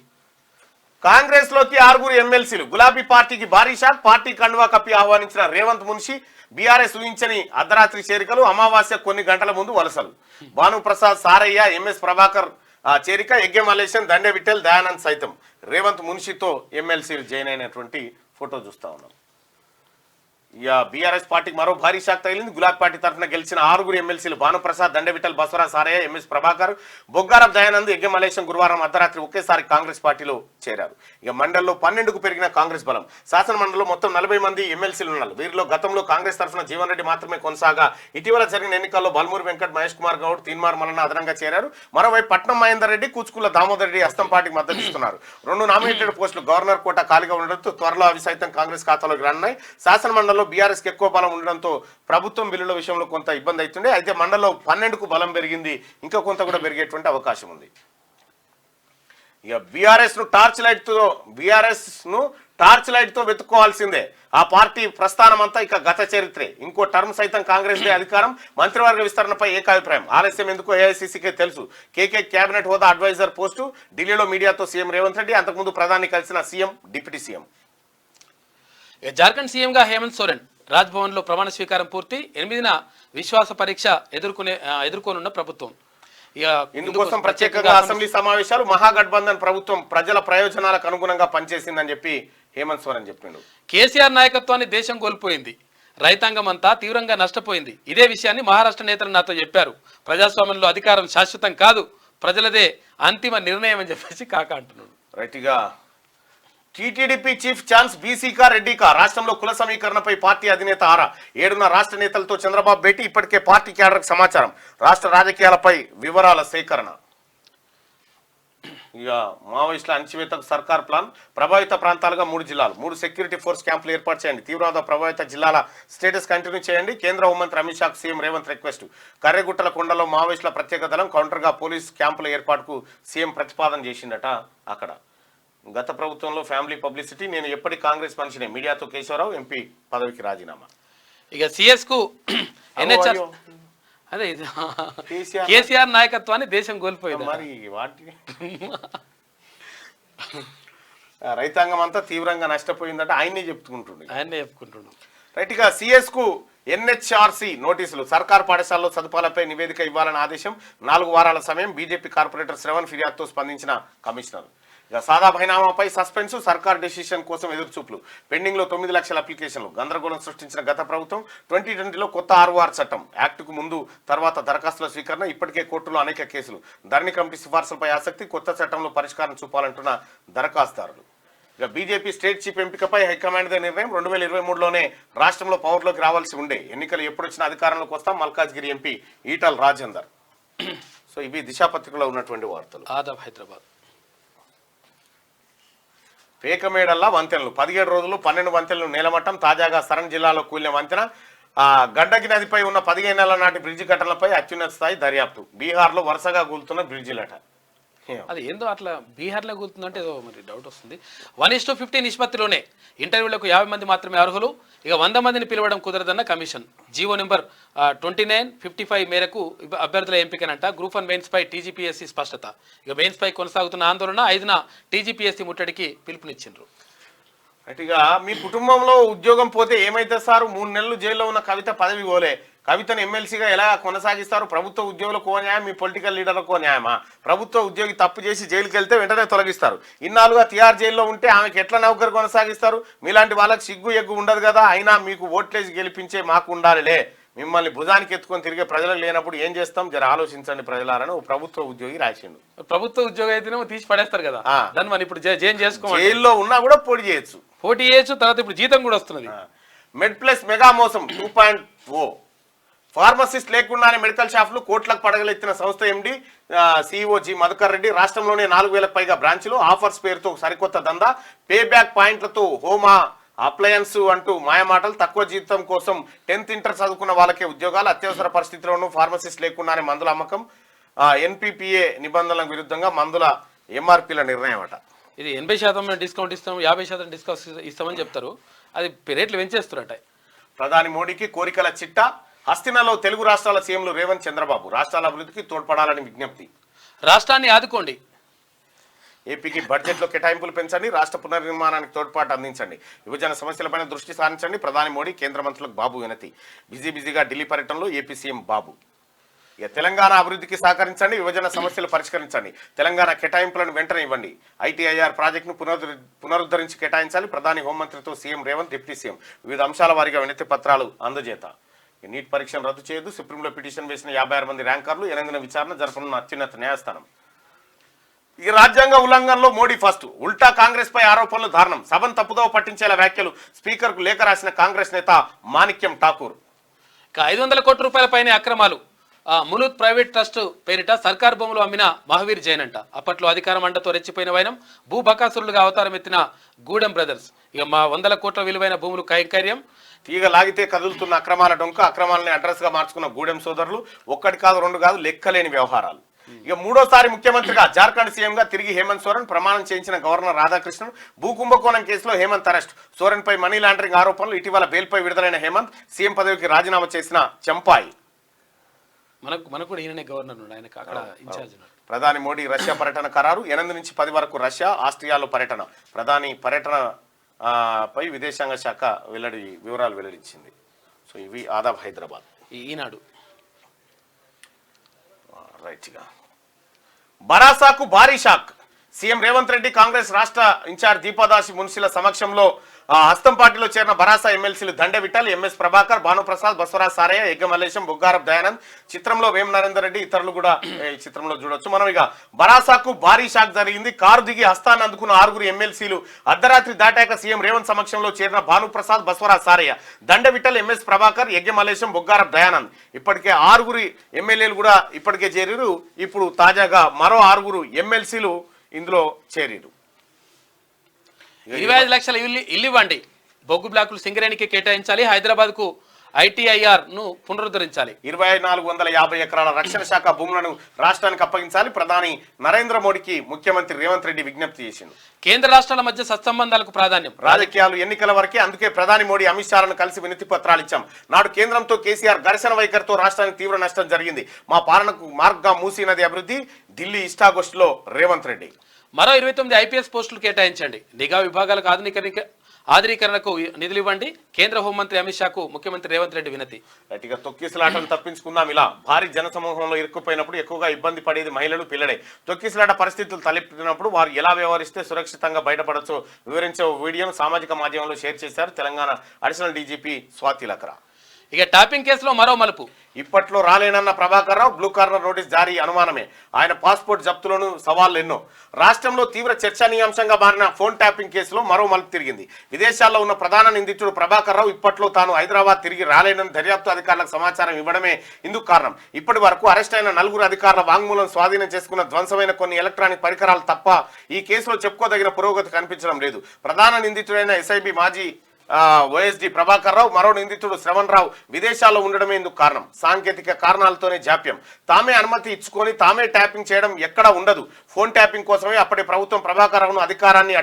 కాంగ్రెస్ లోకి 6 ఎమ్మెల్సీలు. గులాబీ పార్టీకి భారీ షాక్. పార్టీ కండువా కప్పి ఆహ్వానించిన రేవంత్ మున్షి. బీఆర్ఎస్ ఊహించని అర్ధరాత్రి చేరికలు. అమావాస్య కొన్ని గంటల ముందు వలసలు. భానుప్రసాద్, సారయ్య, ఎంఎస్ ప్రభాకర్ చేరిక. యజ్ఞ మలేషన్, దండే విఠల్, దయానంద్ సైతం రేవంత్ మున్షితో ఎమ్మెల్సీలు జాయిన్ అయినటువంటి ఫోటో చూస్తా ఉన్నాం. ఇక బీఆర్ఎస్ పార్టీకి మరో భారీ షాక్ తగిలింది. గులాబీ పార్టీ తరఫున గెలిచిన 6 ఎమ్మెల్సీలు భానుప్రసాద్, దండే విఠల్, బసవరాజ్, సారయ్య, ఎంఎస్ ప్రభాకర్, బొగ్గారం దయానంద్, యజ్ఞ మలేశం గురువారం అర్ధరాత్రి ఒకేసారి కాంగ్రెస్ పార్టీలో చేరారు. ఇక మండలిలో 12కు పెరిగిన కాంగ్రెస్ బలం. శాసన మండలిలో మొత్తం 40 మంది ఎమ్మెల్సీలు ఉన్నారు. వీరిలో గతంలో కాంగ్రెస్ తరఫున జీవన్ రెడ్డి మాత్రమే కొనసాగా ఇటీవల జరిగిన ఎన్నికల్లో బల్మూరి వెంకట్, మహేష్ కుమార్ గౌడ్, తీన్మార్ మల్లన్న అదనంగా చేరారు. మరోవైపు పట్నం మహేందర్ రెడ్డి, కూచుకుల దామోదర్ రెడ్డి హస్తం పార్టీకి మద్దతు ఇస్తున్నారు. 2 నామినేటెడ్ పోస్టులు గవర్నర్ కోట ఖాళీగా ఉండడంతో త్వరలో అవి సైతం కాంగ్రెస్ ఖాతాలోకి రానున్నాయి. శాసన మండలిలో బీఆర్ఎస్ ఎక్కువ బలం ఉండడంతో ప్రభుత్వం బిల్లుల విషయంలో కొంత ఇబ్బంది అవుతుండే. అయితే మండలిలో 12కు బలం పెరిగింది. ఇంకా కొంత కూడా పెరిగేటువంటి అవకాశం ఉంది. ఇక బీఆర్ఎస్ ను టార్చ్ లైట్ తో వెతుక్కోవాల్సిందే. ఆ పార్టీ ప్రస్థానం అంతా ఇక గత చరిత్రే. ఇంకో టర్మ్ సైతం కాంగ్రెస్ దే అధికారం. మంత్రివర్గ విస్తరణపై ఏకాభిప్రాయం. ఆలస్యం ఎందుకో ఏఐసీసీకే తెలుసు. కేకే కేబినెట్ హోదా అడ్వైజర్ పోస్టు. ఢిల్లీలో మీడియాతో సీఎం రేవంత్ రెడ్డి. అంతకుముందు ప్రధాని కలిసిన సీఎం, డిప్యూటీ సీఎం. జార్ఖండ్ సీఎంగా హేమంత్ సోరెన్. రాజ్భవన్లో ప్రమాణ స్వీకారం పూర్తి. 8న విశ్వాస పరీక్ష ఎదుర్కొనున్న ప్రభుత్వం. ఇందుకోసం ప్రత్యేకంగా అసెంబ్లీ సమావేశాలు. మహాగఠబంధన్ ప్రభుత్వం ప్రజల ప్రయోజనాలకు అనుగుణంగా పనిచేసిందని చెప్పి హేమంత్ సోరెన్ చెప్పిండు. కేసీఆర్ నాయకత్వాన్ని దేశం కోల్పోయింది. రైతాంగం అంతా తీవ్రంగా నష్టపోయింది. ఇదే విషయాన్ని మహారాష్ట్ర నేతలు నాతో చెప్పారు. ప్రజాస్వామ్యంలో అధికారం శాశ్వతం కాదు, ప్రజలదే అంతిమ నిర్ణయం అని చెప్పేసి కాక అంటున్నాడు. రైట్గా టీటీడీపీ చీఫ్ ఛాన్స్ బీసీకా రెడ్డికా. రాష్ట్రంలో కుల సమీకరణపై పార్టీ అధినేత ఆరా. 7న రాష్ట్ర నేతలతో చంద్రబాబు భేటీ. ఇప్పటికే పార్టీ క్యాడర్కు సమాచారం. రాష్ట్ర రాజకీయాలపై వివరాల సేకరణ. ఇక మావోయిస్టుల అణచివేతకు సర్కార్ ప్లాన్. ప్రభావిత ప్రాంతాలుగా 3 జిల్లాలు, 3 సెక్యూరిటీ ఫోర్స్ క్యాంపులు ఏర్పాటు చేయండి. తీవ్రవాద ప్రభావిత జిల్లాల స్టేటస్ కంటిన్యూ చేయండి. కేంద్ర హోంమంత్రి అమిత్ షాకు సీఎం రేవంత్ రిక్వెస్ట్. కర్రెగుట్టల కొండలో మావోయిస్టుల ప్రత్యేక దళం. కౌంటర్గా పోలీస్ క్యాంపుల ఏర్పాటుకు సీఎం ప్రతిపాదన చేసిండట. అక్కడ గత ప్రభుత్వంలో ఫ్యామిలీ పబ్లిసిటీ. నేను ఎప్పటి కాంగ్రెస్ మనిషినే. మీడియాతో కేశవరావు ఎంపీ పదవికి రాజీనామా. ఇక సిఎస్ కు ఎన్హెచ్ఆర్ అదే కేసీఆర్ నాయకత్వాన్ని దేశం కోల్పోయింది. మరి వాటి రైతాంగం అంతా తీవ్రంగా నష్టపోయిందంటే ఆయనే చెప్పుకుంటుండు. రైట్ గా సిఎస్ కు ఎన్హెచ్ఆర్సీ నోటీసులు. సర్కార్ పాఠశాలలో సదుపాయాలపై నివేదిక ఇవ్వాలని ఆదేశం. 4 వారాల సమయం. బీజేపీ కార్పొరేటర్ శ్రవణ్ ఫిర్యాదుతో స్పందించిన కమిషనర్. ఇక సాదా బైనామాపై సస్పెన్స్. సర్కార్ డెసిషన్ కోసం ఎదురుచూపులు. పెండింగ్ లో 9 లక్షల అప్లికేషన్లు. గందరగోళం సృష్టించిన గత ప్రభుత్వం. 2020లో కొత్త ROR చట్టం. యాక్టుకు ముందు తర్వాత దరఖాస్తుల స్వీకరణ. ఇప్పటికే కోర్టులో అనేక కేసులు. ధరణి కమిటీ సిఫార్సులపై ఆసక్తి. కొత్త చట్టంలో పరిష్కారం చూపాలంటున్న దరఖాస్తుదారులు. ఇక బీజేపీ స్టేట్ చీఫ్ ఎంపికపై హైకమాండ్ దే నిర్ణయం. 2023లోనే రాష్ట్రంలో పవర్లోకి రావాల్సి ఉండే. ఎన్నికలు ఎప్పుడొచ్చినా అధికారంలోకి వస్తాం. మల్కాజ్గిరి ఎంపీ ఈటల రాజేందర్. సో ఇవి దిశాపత్రికలో ఉన్నటువంటి వార్తలు. ఆదాబ్ హైదరాబాద్. పేకమేడల్లా వంతెనలు. 17 రోజులు 12 వంతెనలు నేలమట్టం. తాజాగా సరణ్ జిల్లాలో కూలిన వంతెన. గండకి నదిపై ఉన్న 15 నెలల నాటి బ్రిడ్జి ఘటనలపై అత్యున్నత స్థాయి దర్యాప్తు. బీహార్లో వరుసగా కూలుతున్న బ్రిడ్జిలట. అది ఏందో అట్లా బీహార్లో కూలుతుందంటే ఏదో మరి డౌట్ వస్తుంది. 1:50 నిష్పత్తిలోనే ఇంటర్వ్యూలకు 50 మంది మాత్రమే అర్హులు. ఇక 100 మందిని పిలవడం కుదరదన్న కమిషన్. జీవో నెంబర్ 2955 మేరకు అభ్యర్థుల ఎంపికనంట. గ్రూప్ 1 మెయిన్స్ పై టీజీపీఎస్సీ స్పష్టత. ఇక మెయిన్స్ పై కొనసాగుతున్న ఆందోళన. 5న టీజీపీఎస్సీ ముట్టడికి పిలుపునిచ్చిండ్రు. అటుగా మీ కుటుంబంలో ఉద్యోగం పోతే ఏమైతే సార్? 3 నెలలు జైల్లో ఉన్న కవిత పదవి పోలే. కవితను ఎమ్మెల్సీగా ఎలా కొనసాగిస్తారు? ప్రభుత్వ ఉద్యోగులకు న్యాయం, మీ పొలిటికల్ లీడర్లకు న్యాయమా? ప్రభుత్వ ఉద్యోగి తప్పు చేసి జైలుకి వెళ్తే వెంటనే తొలగిస్తారు. ఇన్నాళ్ళుగా తిహార్ జైల్లో ఉంటే ఆమెకి ఎట్లా నౌకరు కొనసాగిస్తారు? మీలాంటి వాళ్ళకి సిగ్గు ఎగ్గు ఉండదు కదా. అయినా మీకు ఓట్లేసి గెలిపించే మాకు ఉండాలిలే. మిమ్మల్ని భుజానికి ఎత్తుకొని తిరిగే ప్రజలకు లేనప్పుడు ఏం చేస్తాం? జర ఆలోచించండి ప్రజలారని ఓ ప్రభుత్వ ఉద్యోగి రాసిండు. ప్రభుత్వ ఉద్యోగి అయితేనేమో తీసి పడేస్తారు కదా. దాన్ని మనం ఇప్పుడు జైన్ చేసుకోవాలి. జైల్లో ఉన్నా కూడా పోటీ చేయొచ్చు. తర్వాత ఇప్పుడు జీతం కూడా వస్తున్నది. మెడ్ ప్లస్ మెగా మోసం 2.0. ఫార్మసిస్ట్ లేకుండానే మెడికల్ షాపులు. కోట్లకు పడగలెత్తిన సంస్థ ఎండి సిఇఓ జి మధుకర్ రెడ్డి. రాష్ట్రంలోనే 4000కు పైగా బ్రాంచ్లు. ఆఫర్స్ పేరుతో సరికొత్త దందా. పే బ్యాక్ పాయింట్లతో హోమా అప్లయన్స్ అంటూ మాయమాటలు. తక్కువ జీతం కోసం 10th ఇంటర్ చదువుకున్న వాళ్ళకే ఉద్యోగాలు. అత్యవసర పరిస్థితుల్లోనూ ఫార్మసిస్ట్ లేకుండానే మందుల అమ్మకం. NPPA నిబంధనలకు విరుద్ధంగా మందుల MRPల నిర్ణయం అట. ఇది 80% డిస్కౌంట్ ఇస్తాం, 50% డిస్కౌంట్ ఇస్తామని చెప్తారు. అది రేట్లు పెంచేస్తారట. ప్రధాని మోడీకి కోరికల చిట్టా. హస్తినలో తెలుగు రాష్ట్రాల సీఎంలు రేవంత్, చంద్రబాబు రాష్ట్రాల అభివృద్ధికి తోడ్పడాలని విజ్ఞప్తి. రాష్ట్రాన్ని ఆదుకోండి. ఏపీకి బడ్జెట్లో కేటాయింపులు పెంచండి, రాష్ట్ర పునర్నిర్మాణానికి తోడ్పాటు అందించండి, విభజన సమస్యలపైన దృష్టి సారించండి, ప్రధాని మోడీ కేంద్ర మంత్రులకు బాబు వినతి. బిజీగా ఢిల్లీ పర్యటనలో ఏపీ సీఎం బాబు. ఇక తెలంగాణ అభివృద్ధికి సహకరించండి, విభజన సమస్యలు పరిష్కరించండి, తెలంగాణ కేటాయింపులను వెంటనే ఇవ్వండి, ఐటీఐఆర్ ప్రాజెక్టును పునరుద్ధరించి కేటాయించాలి, ప్రధాని హోంమంత్రితో సీఎం రేవంత్, డిప్యూటీ సీఎం వివిధ అంశాల వారీగా వినతి పత్రాలు అందజేత. నీట్ పరీక్షను రద్దు చేయదు, సుప్రీంలో పిటిషన్ వేసిన 56 మంది ర్యాంకర్లు 8న విచారణ జరపనున్న అత్యున్నత న్యాయస్థానం. ఈ రాజ్యాంగ ఉల్లంఘనలో మోడీ ఫస్ట్, ఉల్టా కాంగ్రెస్ పై ఆరోపణలు దారుణం, సభను తప్పుదోవ పట్టించేలా వ్యాఖ్యలు, స్పీకర్కు లేఖ రాసిన కాంగ్రెస్ నేత మాణిక్యం ఠాకూర్. 500 కోట్ల రూపాయలపైనే అక్రమాలు, మునూత్ ప్రైవేట్ ట్రస్ట్ పేరిట సర్కార్ భూములు అమ్మిన మహావీర్ జైన్ అంట. అప్పట్లో అధికారం అండతో రెచ్చిపోయిన వైనం, భూబకాసురులుగా అవతారం ఎత్తిన గూడెం బ్రదర్స్. ఇక మా 100 కోట్ల విలువైన భూములు కైంకర్యం. తీగ లాగితే కదులుతున్న అక్రమాల డొంక, అక్రమాలని అడ్రస్ గా మార్చుకున్న గూడెం సోదరులు. ఒక్కటి కాదు, 2 కాదు, లెక్కలేని వ్యవహారాలు. ఇక 3వ ముఖ్యమంత్రిగా జార్ఖండ్ సీఎంగా తిరిగి హేమంత్ సోరెన్ ప్రమాణం చేయించిన గవర్నర్ రాధాకృష్ణన్. భూ కుంభకోణం కేసులో హేమంత్ అరెస్ట్, సోరెన్ పై మనీ లాండరింగ్ ఆరోపణలు. ఇటీవల బెయిల్పై విడుదలైన హేమంత్ సీఎం పదవికి రాజీనామా చేసిన చంపాయి. మనకు కూడా ఈయననే గవర్నర్, ఆయనకు అక్కడ ఇన్ఛార్జ్. ప్రధాని మోడీ రష్యా పర్యటన ఖరారు, 8 నుంచి 10 వరకు రష్యా, ఆస్ట్రియాలో పర్యటన. ప్రధాని పర్యటన పై విదేశాంగ శాఖ వివరాలు వెల్లడించింది. సో ఇవి ఆదాబ్ హైదరాబాద్ ఈనాడు. రైట్గా బరాసాకు భారీ షాక్, సీఎం రేవంత్ రెడ్డి కాంగ్రెస్ రాష్ట్ర ఇన్ఛార్జ్ దీపాదాసి మున్సిల సమక్షంలో హస్తం పార్టీలో చేరిన బరాసా ఎమ్మెల్సీలు దండె విఠల్, ఎంఎస్ ప్రభాకర్, భానుప్రసాద్, బసవరాజ్ సారయ్య, యగ్గ మల్లేశం, బొగ్గారప్ దయానంద్. చిత్రంలో వేం నరేందర్ రెడ్డి, ఇతరులు కూడా ఈ చిత్రంలో చూడొచ్చు మనం. ఇక బరాసాకు భారీ షాక్ జరిగింది. కారు దిగి హస్తాన్ని అందుకున్న 6 ఎమ్మెల్సీలు అర్ధరాత్రి దాటాక సీఎం రేవంత్ సమక్షంలో చేరిన భానుప్రసాద్, బసవరాజ్ సారయ్య, దండె విఠల్, ఎంఎస్ ప్రభాకర్, యగ్గ మల్లేశం, బొగ్గారప్ దయానంద్. ఇప్పటికే 6 ఎమ్మెల్యేలు కూడా ఇప్పటికే చేరిరు. ఇప్పుడు తాజాగా మరో 6 ఎమ్మెల్సీలు ఇందులో చేరిరు. 25 లక్షల ఇల్లు ఇవ్వండి, బొగ్గు బ్లాకులు సింగరేణికి కేటాయించాలి, హైదరాబాద్ కు ఐటీఐఆర్ ను పునరుద్ధరించాలి, 2450 ఎకరాల రక్షణ శాఖ భూములను రాష్ట్రానికి అప్పగించాలి. ప్రధాని నరేంద్ర మోడీకి ముఖ్యమంత్రి రేవంత్ రెడ్డి విజ్ఞప్తి చేసింది. కేంద్ర రాష్ట్రాల మధ్య సత్సంబంధాలకు ప్రాధాన్యం, రాజకీయాలు ఎన్నికల వరకే, అందుకే ప్రధాని మోడీ అమిత్ షాలను కలిసి వినతి పత్రాలు ఇచ్చాం. నాడు కేంద్రంతో కేసీఆర్ ఘర్షణ వైఖరితో రాష్ట్రానికి తీవ్ర నష్టం జరిగింది. మా పాలనకు మార్గంగా మూసీ నది అభివృద్ధి, ఢిల్లీ ఇష్టాగోష్ఠిలో రేవంత్ రెడ్డి. మరో 29 ఐపీఎస్ పోస్టులు కేటాయించండి, నిఘా విభాగాలకు ఆధునీకరణకు నిధులు ఇవ్వండి, కేంద్ర హోంమంత్రి అమిత్ షాకు ముఖ్యమంత్రి రేవంత్ రెడ్డి వినతి. గట్టిగా తొక్కిసలాటను తప్పించుకుందాం. ఇలా భారీ జనసమూహంలో ఇరుక్కుపోయినప్పుడు ఎక్కువగా ఇబ్బంది పడేది మహిళలు, పిల్లలే. తొక్కిసలాట పరిస్థితులు తలెత్తినప్పుడు వారు ఎలా వ్యవహరిస్తే సురక్షితంగా బయటపడచ్చో వివరించే వీడియోను సామాజిక మాధ్యమంలో షేర్ చేశారు తెలంగాణ అడిషనల్ డీజీపీ స్వాతి లక్రా. ఇక టాపింగ్ కేసులో మరో మలుపు, ఇప్పట్లో రాలేనన్న Prabhakar Rao, blue corner notice జారీ అనుమానమే. ఆయన పాస్పోర్ట్ జప్తులోనూ సవాళ్లు ఎన్నో. రాష్ట్రంలో తీవ్ర చర్చనీయాంశంగా మారిన ఫోన్ ట్యాపింగ్ కేసులో మరో మలుపు తిరిగింది. విదేశాల్లో ఉన్న ప్రధాన నిందితుడు ప్రభాకర్ రావు ఇప్పట్లో తాను హైదరాబాద్ తిరిగి రాలేనని దర్యాప్తు అధికారులకు సమాచారం ఇవ్వడమే ఇందుకు కారణం. ఇప్పటి వరకు అరెస్ట్ అయిన 4 అధికారుల వాంగ్మూలం స్వాధీనం చేసుకున్న ధ్వంసమైన కొన్ని ఎలక్ట్రానిక్ పరికరాలు తప్ప ఈ కేసులో చెప్పుకోదగిన పురోగతి కనిపించడం లేదు. ప్రధాన నిందితుడైన ఎస్ఐబి మాజీ ఓఎస్డి ప్రభాకర్ రావు, మరో నిందితుడు శ్రవణ్ రావు విదేశాల్లో ఉండడమే ఇందుకు కారణం. సాంకేతిక కారణాలతోనే జాప్యం. తామే అనుమతి ఇచ్చుకొని తామే ట్యాపింగ్ చేయడం ఎక్కడా ఉండదు. ఫోన్ ట్యాపింగ్ కోసమే అప్పటి ప్రభుత్వం ప్రభాకర్ రావును అధికారాన్ని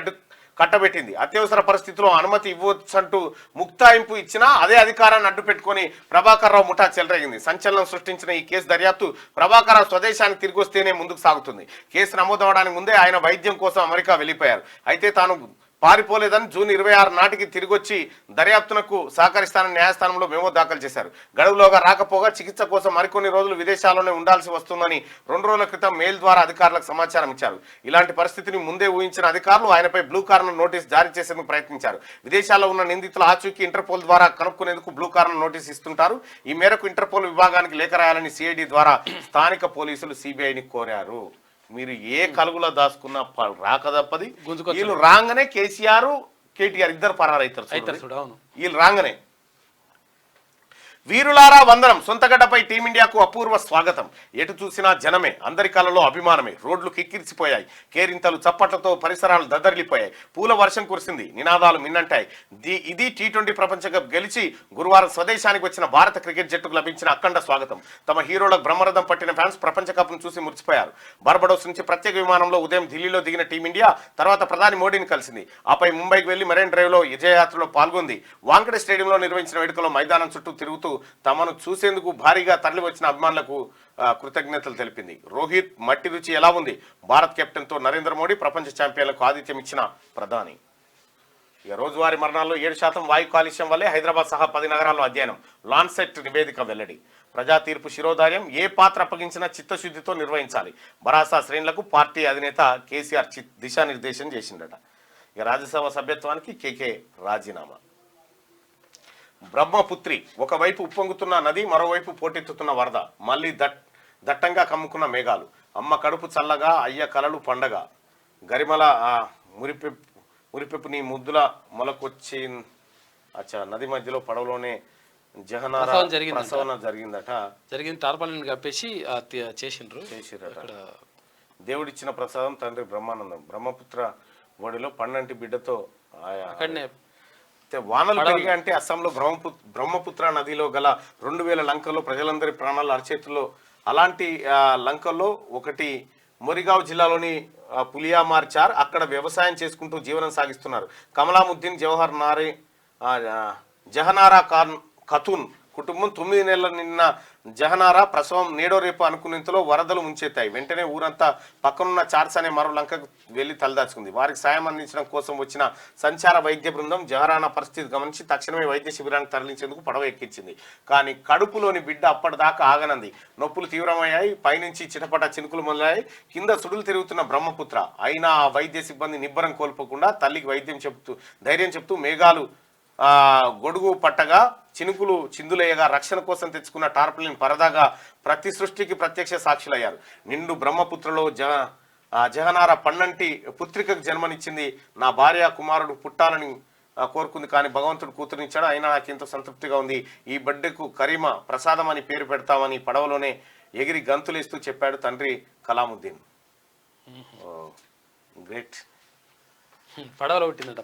కట్టబెట్టింది. అత్యవసర పరిస్థితిలో అనుమతి ఇవ్వచ్చంటూ ముక్తాయింపు ఇచ్చినా అదే అధికారాన్ని అడ్డు పెట్టుకుని ప్రభాకర్ రావు ముఠా చెలరేగింది. సంచలనం సృష్టించిన ఈ కేసు దర్యాప్తు ప్రభాకర్ రావు స్వదేశానికి తిరిగి వస్తేనే ముందుకు సాగుతుంది. కేసు నమోదవడానికి ముందే ఆయన వైద్యం కోసం అమెరికా వెళ్లిపోయారు. అయితే తాను పారిపోలేదని జూన్ 26 నాటికి తిరిగొచ్చి దర్యాప్తునకు సహకరిస్తానని న్యాయస్థానంలో మెమో దాఖలు చేశారు. గడువులోగా రాకపోగా చికిత్స కోసం మరికొన్ని రోజులు విదేశాల్లోనే ఉండాల్సి వస్తుందని 2 రోజుల క్రితం మెయిల్ ద్వారా అధికారులకు సమాచారం ఇచ్చారు. ఇలాంటి పరిస్థితిని ముందే ఊహించిన అధికారులు ఆయనపై బ్లూ కార్నర్ నోటీస్ జారీ చేసేందుకు ప్రయత్నించారు. విదేశాల్లో ఉన్న నిందితుల ఆచూకీ ఇంటర్పోల్ ద్వారా కనుక్కునేందుకు బ్లూ కార్నర్ నోటీస్ ఇస్తుంటారు. ఈ మేరకు ఇంటర్పోల్ విభాగానికి లేఖ రాయాలని సిఐడి ద్వారా స్థానిక పోలీసులు సిబిఐని కోరారు. మీరు ఏ కలుగులో దాచుకున్నా రాక తప్పది. వీళ్ళు రాగానే కేసీఆర్ కేటీఆర్ ఇద్దరు పరారైతారు. వీళ్ళు రాగానే వీరులారా వందనం. సొంతగడ్డపై టీమిండియాకు అపూర్వ స్వాగతం. ఎటు చూసినా జనమే, అందరి కళ్ళలో అభిమానమే. రోడ్లు కిక్కిరిసిపోయాయి, కేరింతలు చప్పట్లతో పరిసరాలు దద్దరిల్లిపోయాయి. పూల వర్షం కురిసింది, నినాదాలు మిన్నంటాయి. ఇది T20 ప్రపంచ కప్ గెలిచి గురువారం స్వదేశానికి వచ్చిన భారత క్రికెట్ జట్టుకు లభించిన అఖండ స్వాగతం. తమ హీరోలకు బ్రహ్మరథం పట్టిన ఫ్యాన్స్ ప్రపంచ కప్ ను చూసి మురిసిపోయారు. బార్బడోస్ నుంచి ప్రత్యేక విమానంలో ఉదయం ఢిల్లీలో దిగిన టీమిండియా తర్వాత ప్రధాని మోడీని కలిసింది. ఆపై ముంబైకి వెళ్లి మెరైన్ డ్రైవ్ లో విజయయాత్రలో పాల్గొంది. వాంకడే స్టేడియంలో నిర్వహించిన వేడుకలో మైదానం చుట్టూ తిరుగుతూ తమను చూసేందుకు భారీగా తరలివచ్చిన అభిమానులకు కృతజ్ఞతలు తెలిపింది. రోహిత్ మట్టి రుచి ఎలా ఉంది? భారత్ కెప్టెన్తో నరేంద్ర మోడీ ప్రపంచ ఛాంపియన్లకు ఆతిథ్యం ఇచ్చిన ప్రధాని. ఇక రోజువారీ మరణాల్లో 7% వాయు కాలుష్యం వల్లే హైదరాబాద్ సహా 10 నగరాల్లో అధ్యయనం. లాన్సెట్ నివేదిక వెల్లడి. ప్రజా తీర్పు శిరోధార్యం, ఏ పాత్ర అప్పగించినా చిత్తశుద్ధితో నిర్వహించాలి. భరాసా శ్రేణులకు పార్టీ అధినేత కేసీఆర్ దిశానిర్దేశం చేసిందట. ఇక రాజ్యసభ సభ్యత్వానికి కేకే రాజీనామా. బ్రహ్మపుత్రి, ఒకవైపు ఉప్పొంగుతున్న నది, మరోవైపు పోటెత్తుతున్న వరద, మళ్ళీ దట్టంగా కమ్ముకున్న మేఘాలు. అమ్మ కడుపు చల్లగా, అయ్య కలలు పండగ. గరిమల మురిపెప్పు నీ ముద్దుల మొలకొచ్చి. అచ్చా, నది మధ్యలో పడవలోనే జహనారా ప్రసవన జరిగిందట. జరిగింది తార్పాలను కప్పేసి చేసిరట. దేవుడిచ్చిన ప్రసాదం తండ్రి బ్రహ్మానందం. బ్రహ్మపుత్ర ఒడిలో పండంటి బిడ్డతో అక్కడనే వానలు పెరిగా అంటే అస్సాంలో బ్రహ్మపుత్ర నదిలో గల 2000 లంకల్లో ప్రజలందరి ప్రాణాలు అరచేతుల్లో. అలాంటి లంకల్లో ఒకటి మొరిగావ్ జిల్లాలోని పులియామార్చార్. అక్కడ వ్యవసాయం చేసుకుంటూ జీవనం సాగిస్తున్నారు కమలాముద్దీన్ జవహర్ జహనారా ఖతూన్ కుటుంబం. 9 నెలల నిన్న జహనారా ప్రసవం నేడో రేపు అనుకునేంతలో వరదలు ముంచెత్తాయి. వెంటనే ఊరంతా పక్కనున్న చార్స్ అనే మరో లంకకు వెళ్లి తలదాచుకుంది. వారికి సాయం అందించడం కోసం వచ్చిన సంచార వైద్య బృందం జహరానా పరిస్థితి గమనించి తక్షణమే వైద్య శిబిరానికి తరలించేందుకు పడవ ఎక్కించింది. కానీ కడుపులోని బిడ్డ అప్పటిదాకా ఆగనంది. నొప్పులు తీవ్రమయ్యాయి. పైనుంచి చిటపట చినుకులు మొదలయ్యాయి. కింద సుడులు తిరుగుతున్న బ్రహ్మపుత్ర. అయినా ఆ వైద్య సిబ్బంది నిబ్బరం కోల్పోకుండా తల్లికి ధైర్యం చెప్తూ మేఘాలు గొడుగు పట్టగా, చినుకులు చిందులేయగా రక్షణ కోసం తెచ్చుకున్న టార్పలిన్ పరదాగా ప్రతి సృష్టికి ప్రత్యక్ష సాక్షులయ్యారు. నిండు బ్రహ్మపుత్రలో జహనారా పన్నంటి పుత్రికకు జన్మనిచ్చింది. నా భార్య కుమారుడు పుట్టాలని కోరుకుంది, కానీ భగవంతుడు కూతురునిచ్చాడు. అయినా నాకు ఎంతో సంతృప్తిగా ఉంది. ఈ బిడ్డకు కరీమా ప్రసాదం అని పేరు పెడతామని పడవలోనే ఎగిరి గంతులేస్తూ చెప్పాడు తండ్రి కలాముద్దీన్. గ్రేట్. పడవలో పుట్టిందట.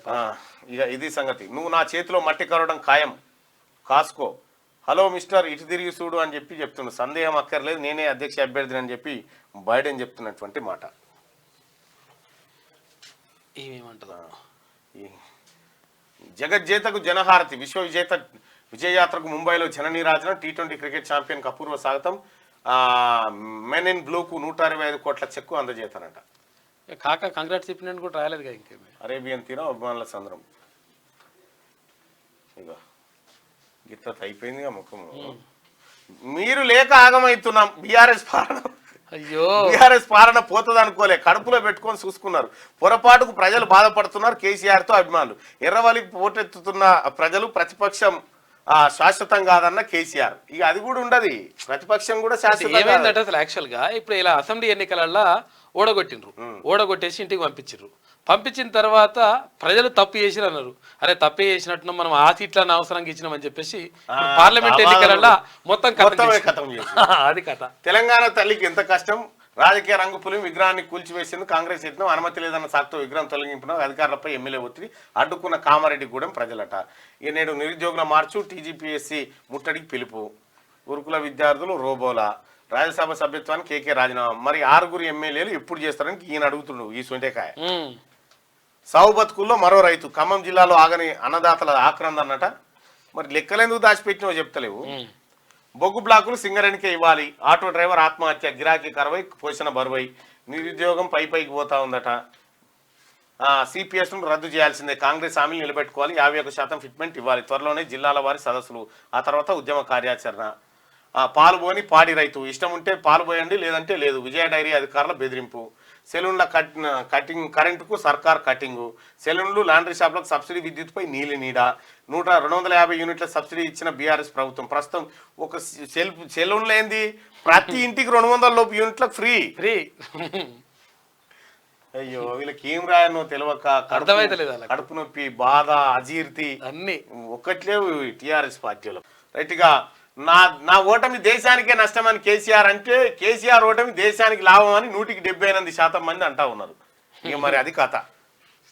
ఇక ఇది సంగతి. నువ్వు నా చేతిలో మట్టి కరవడం ఖాయం, కాసుకో. హలో మిస్టర్, ఇటు తిరిగి చూడు అని చెప్పి చెప్తున్నాడు. సందేహం అక్కర్లేదు, నేనే అధ్యక్ష అభ్యర్థిని అని చెప్పి బైడెన్ చెప్తున్నటువంటి మాట. జగజ్జేతకు జనహారతి. విజయయాత్రకు ముంబైలో జననీరాజనం. T20 క్రికెట్ ఛాంపియన్కి అపూర్వ స్వాగతం. మెన్ ఇన్ బ్లూకు 125 కోట్ల చెక్కు అందజేతానట. కాక కంగ్రాట్స్ చెప్పినట్టు కూడా రాయలేదు కదా. ఇంకేమి అరేబియన్ తీరం అభిమానుల సంద్రం. ఇక గిత్త అయిపోయిందిగా ముఖము. మీరు లేక ఆగమవుతున్నాం. బీఆర్ఎస్ పాలన, అయ్యో బీఆర్ఎస్ పాలన పోతుంది అనుకోలే, కడుపులో పెట్టుకొని చూసుకున్నారు. పొరపాటుకు ప్రజలు బాధపడుతున్నారు. కేసీఆర్తో అభిమానులు. ఎర్రవల్లికి పోటెత్తుతున్న ప్రజలు. ప్రతిపక్షం శాశ్వతం కాదన్న కేసీఆర్. ఇక అది కూడా ఉండదు, ప్రతిపక్షం కూడా శాశ్వతం. ఏమైందంటే అసలు యాక్చువల్ గా ఇప్పుడు ఇలా అసెంబ్లీ ఎన్నికలలో ఓడగొట్టిండ్రు, ఇంటికి పంపించిన తర్వాత ప్రజలు తప్పు చేసిరు అన్నారు. అరే తప్పు చేసినట్టు మనం ఆ సీట్లను అవసరంగా ఇచ్చినామని చెప్పేసి పార్లమెంట్ ఎన్నికలలో మొత్తం కథం చేసి అది కథ. తెలంగాణ తల్లికి ఎంత కష్టం. రాజకీయ రంగు పులి విగ్రహాన్ని కూల్చివేసింది కాంగ్రెస్ యత్నం. అనుమతి లేదన్న సాకుతో విగ్రహం తొలగింపున అధికారులపై ఎమ్మెల్యే ఒత్తిడి. అడ్డుకున్న కామారెడ్డిగూడెం ప్రజలట. ఇక నేడు నిరుద్యోగుల మార్చు. TGPSC ముట్టడికి పిలుపు. గురుకుల విద్యార్థులు రోబోలా. రాజ్యసభ సభ్యత్వానికి కేకే రాజీనామా. మరి 6 ఎమ్మెల్యేలు ఎప్పుడు చేస్తారని ఈయన అడుగుతుండు. ఈ సొంటేకాయ. సావు బతుకుల్లో మరో రైతు. ఖమ్మం జిల్లాలో ఆగని అన్నదాతల ఆక్రంద అన్నట. మరి లెక్కలెందుకు దాచిపెట్టినో చెప్తలేవు. బొగ్గు బ్లాకులు సింగరేణికే ఇవ్వాలి. ఆటో డ్రైవర్ ఆత్మహత్య. గిరాకీ కరవై పోషణ బరువై. నిరుద్యోగం పైకి పోతా ఉందట. CPSను రద్దు చేయాల్సిందే. కాంగ్రెస్ హామీలు నిలబెట్టుకోవాలి. 51% ఫిట్మెంట్ ఇవ్వాలి. త్వరలోనే జిల్లాల వారి సదస్సులు. ఆ తర్వాత ఉద్యమ కార్యాచరణ. పాలు పోని పాడి రైతు. ఇష్టం ఉంటే పాలు పోయండి, లేదంటే లేదు. విజయ డైరీ అధికారుల బెదిరింపు. సెలూన్ల కటింగ్ కరెంటుకు సర్కార్ కటింగు. సెలూన్లు, లాండ్రీ షాపులకు సబ్సిడీ. విద్యుత్పై నీలి నీడ. 250 యూనిట్ల సబ్సిడీ ఇచ్చిన బీఆర్ఎస్ ప్రభుత్వం. ప్రస్తుతం ఒక సెలూన్లో ఏంది, ప్రతి ఇంటికి 200 లోపు యూనిట్లకు ఫ్రీ. అయ్యో వీళ్ళకి ఏం రాయనో తెలియక కడుపు నొప్పి, బాధ, అజీర్తి అన్ని ఒక్కట్లేవు TRS పార్టీలో. రైట్గా నా ఓటమి దేశానికే నష్టమని కేసీఆర్ అంటే, కేసీఆర్ ఓటమి దేశానికి లాభం అని 178% మంది అంటా ఉన్నారు. ఇక మరి అది కథ.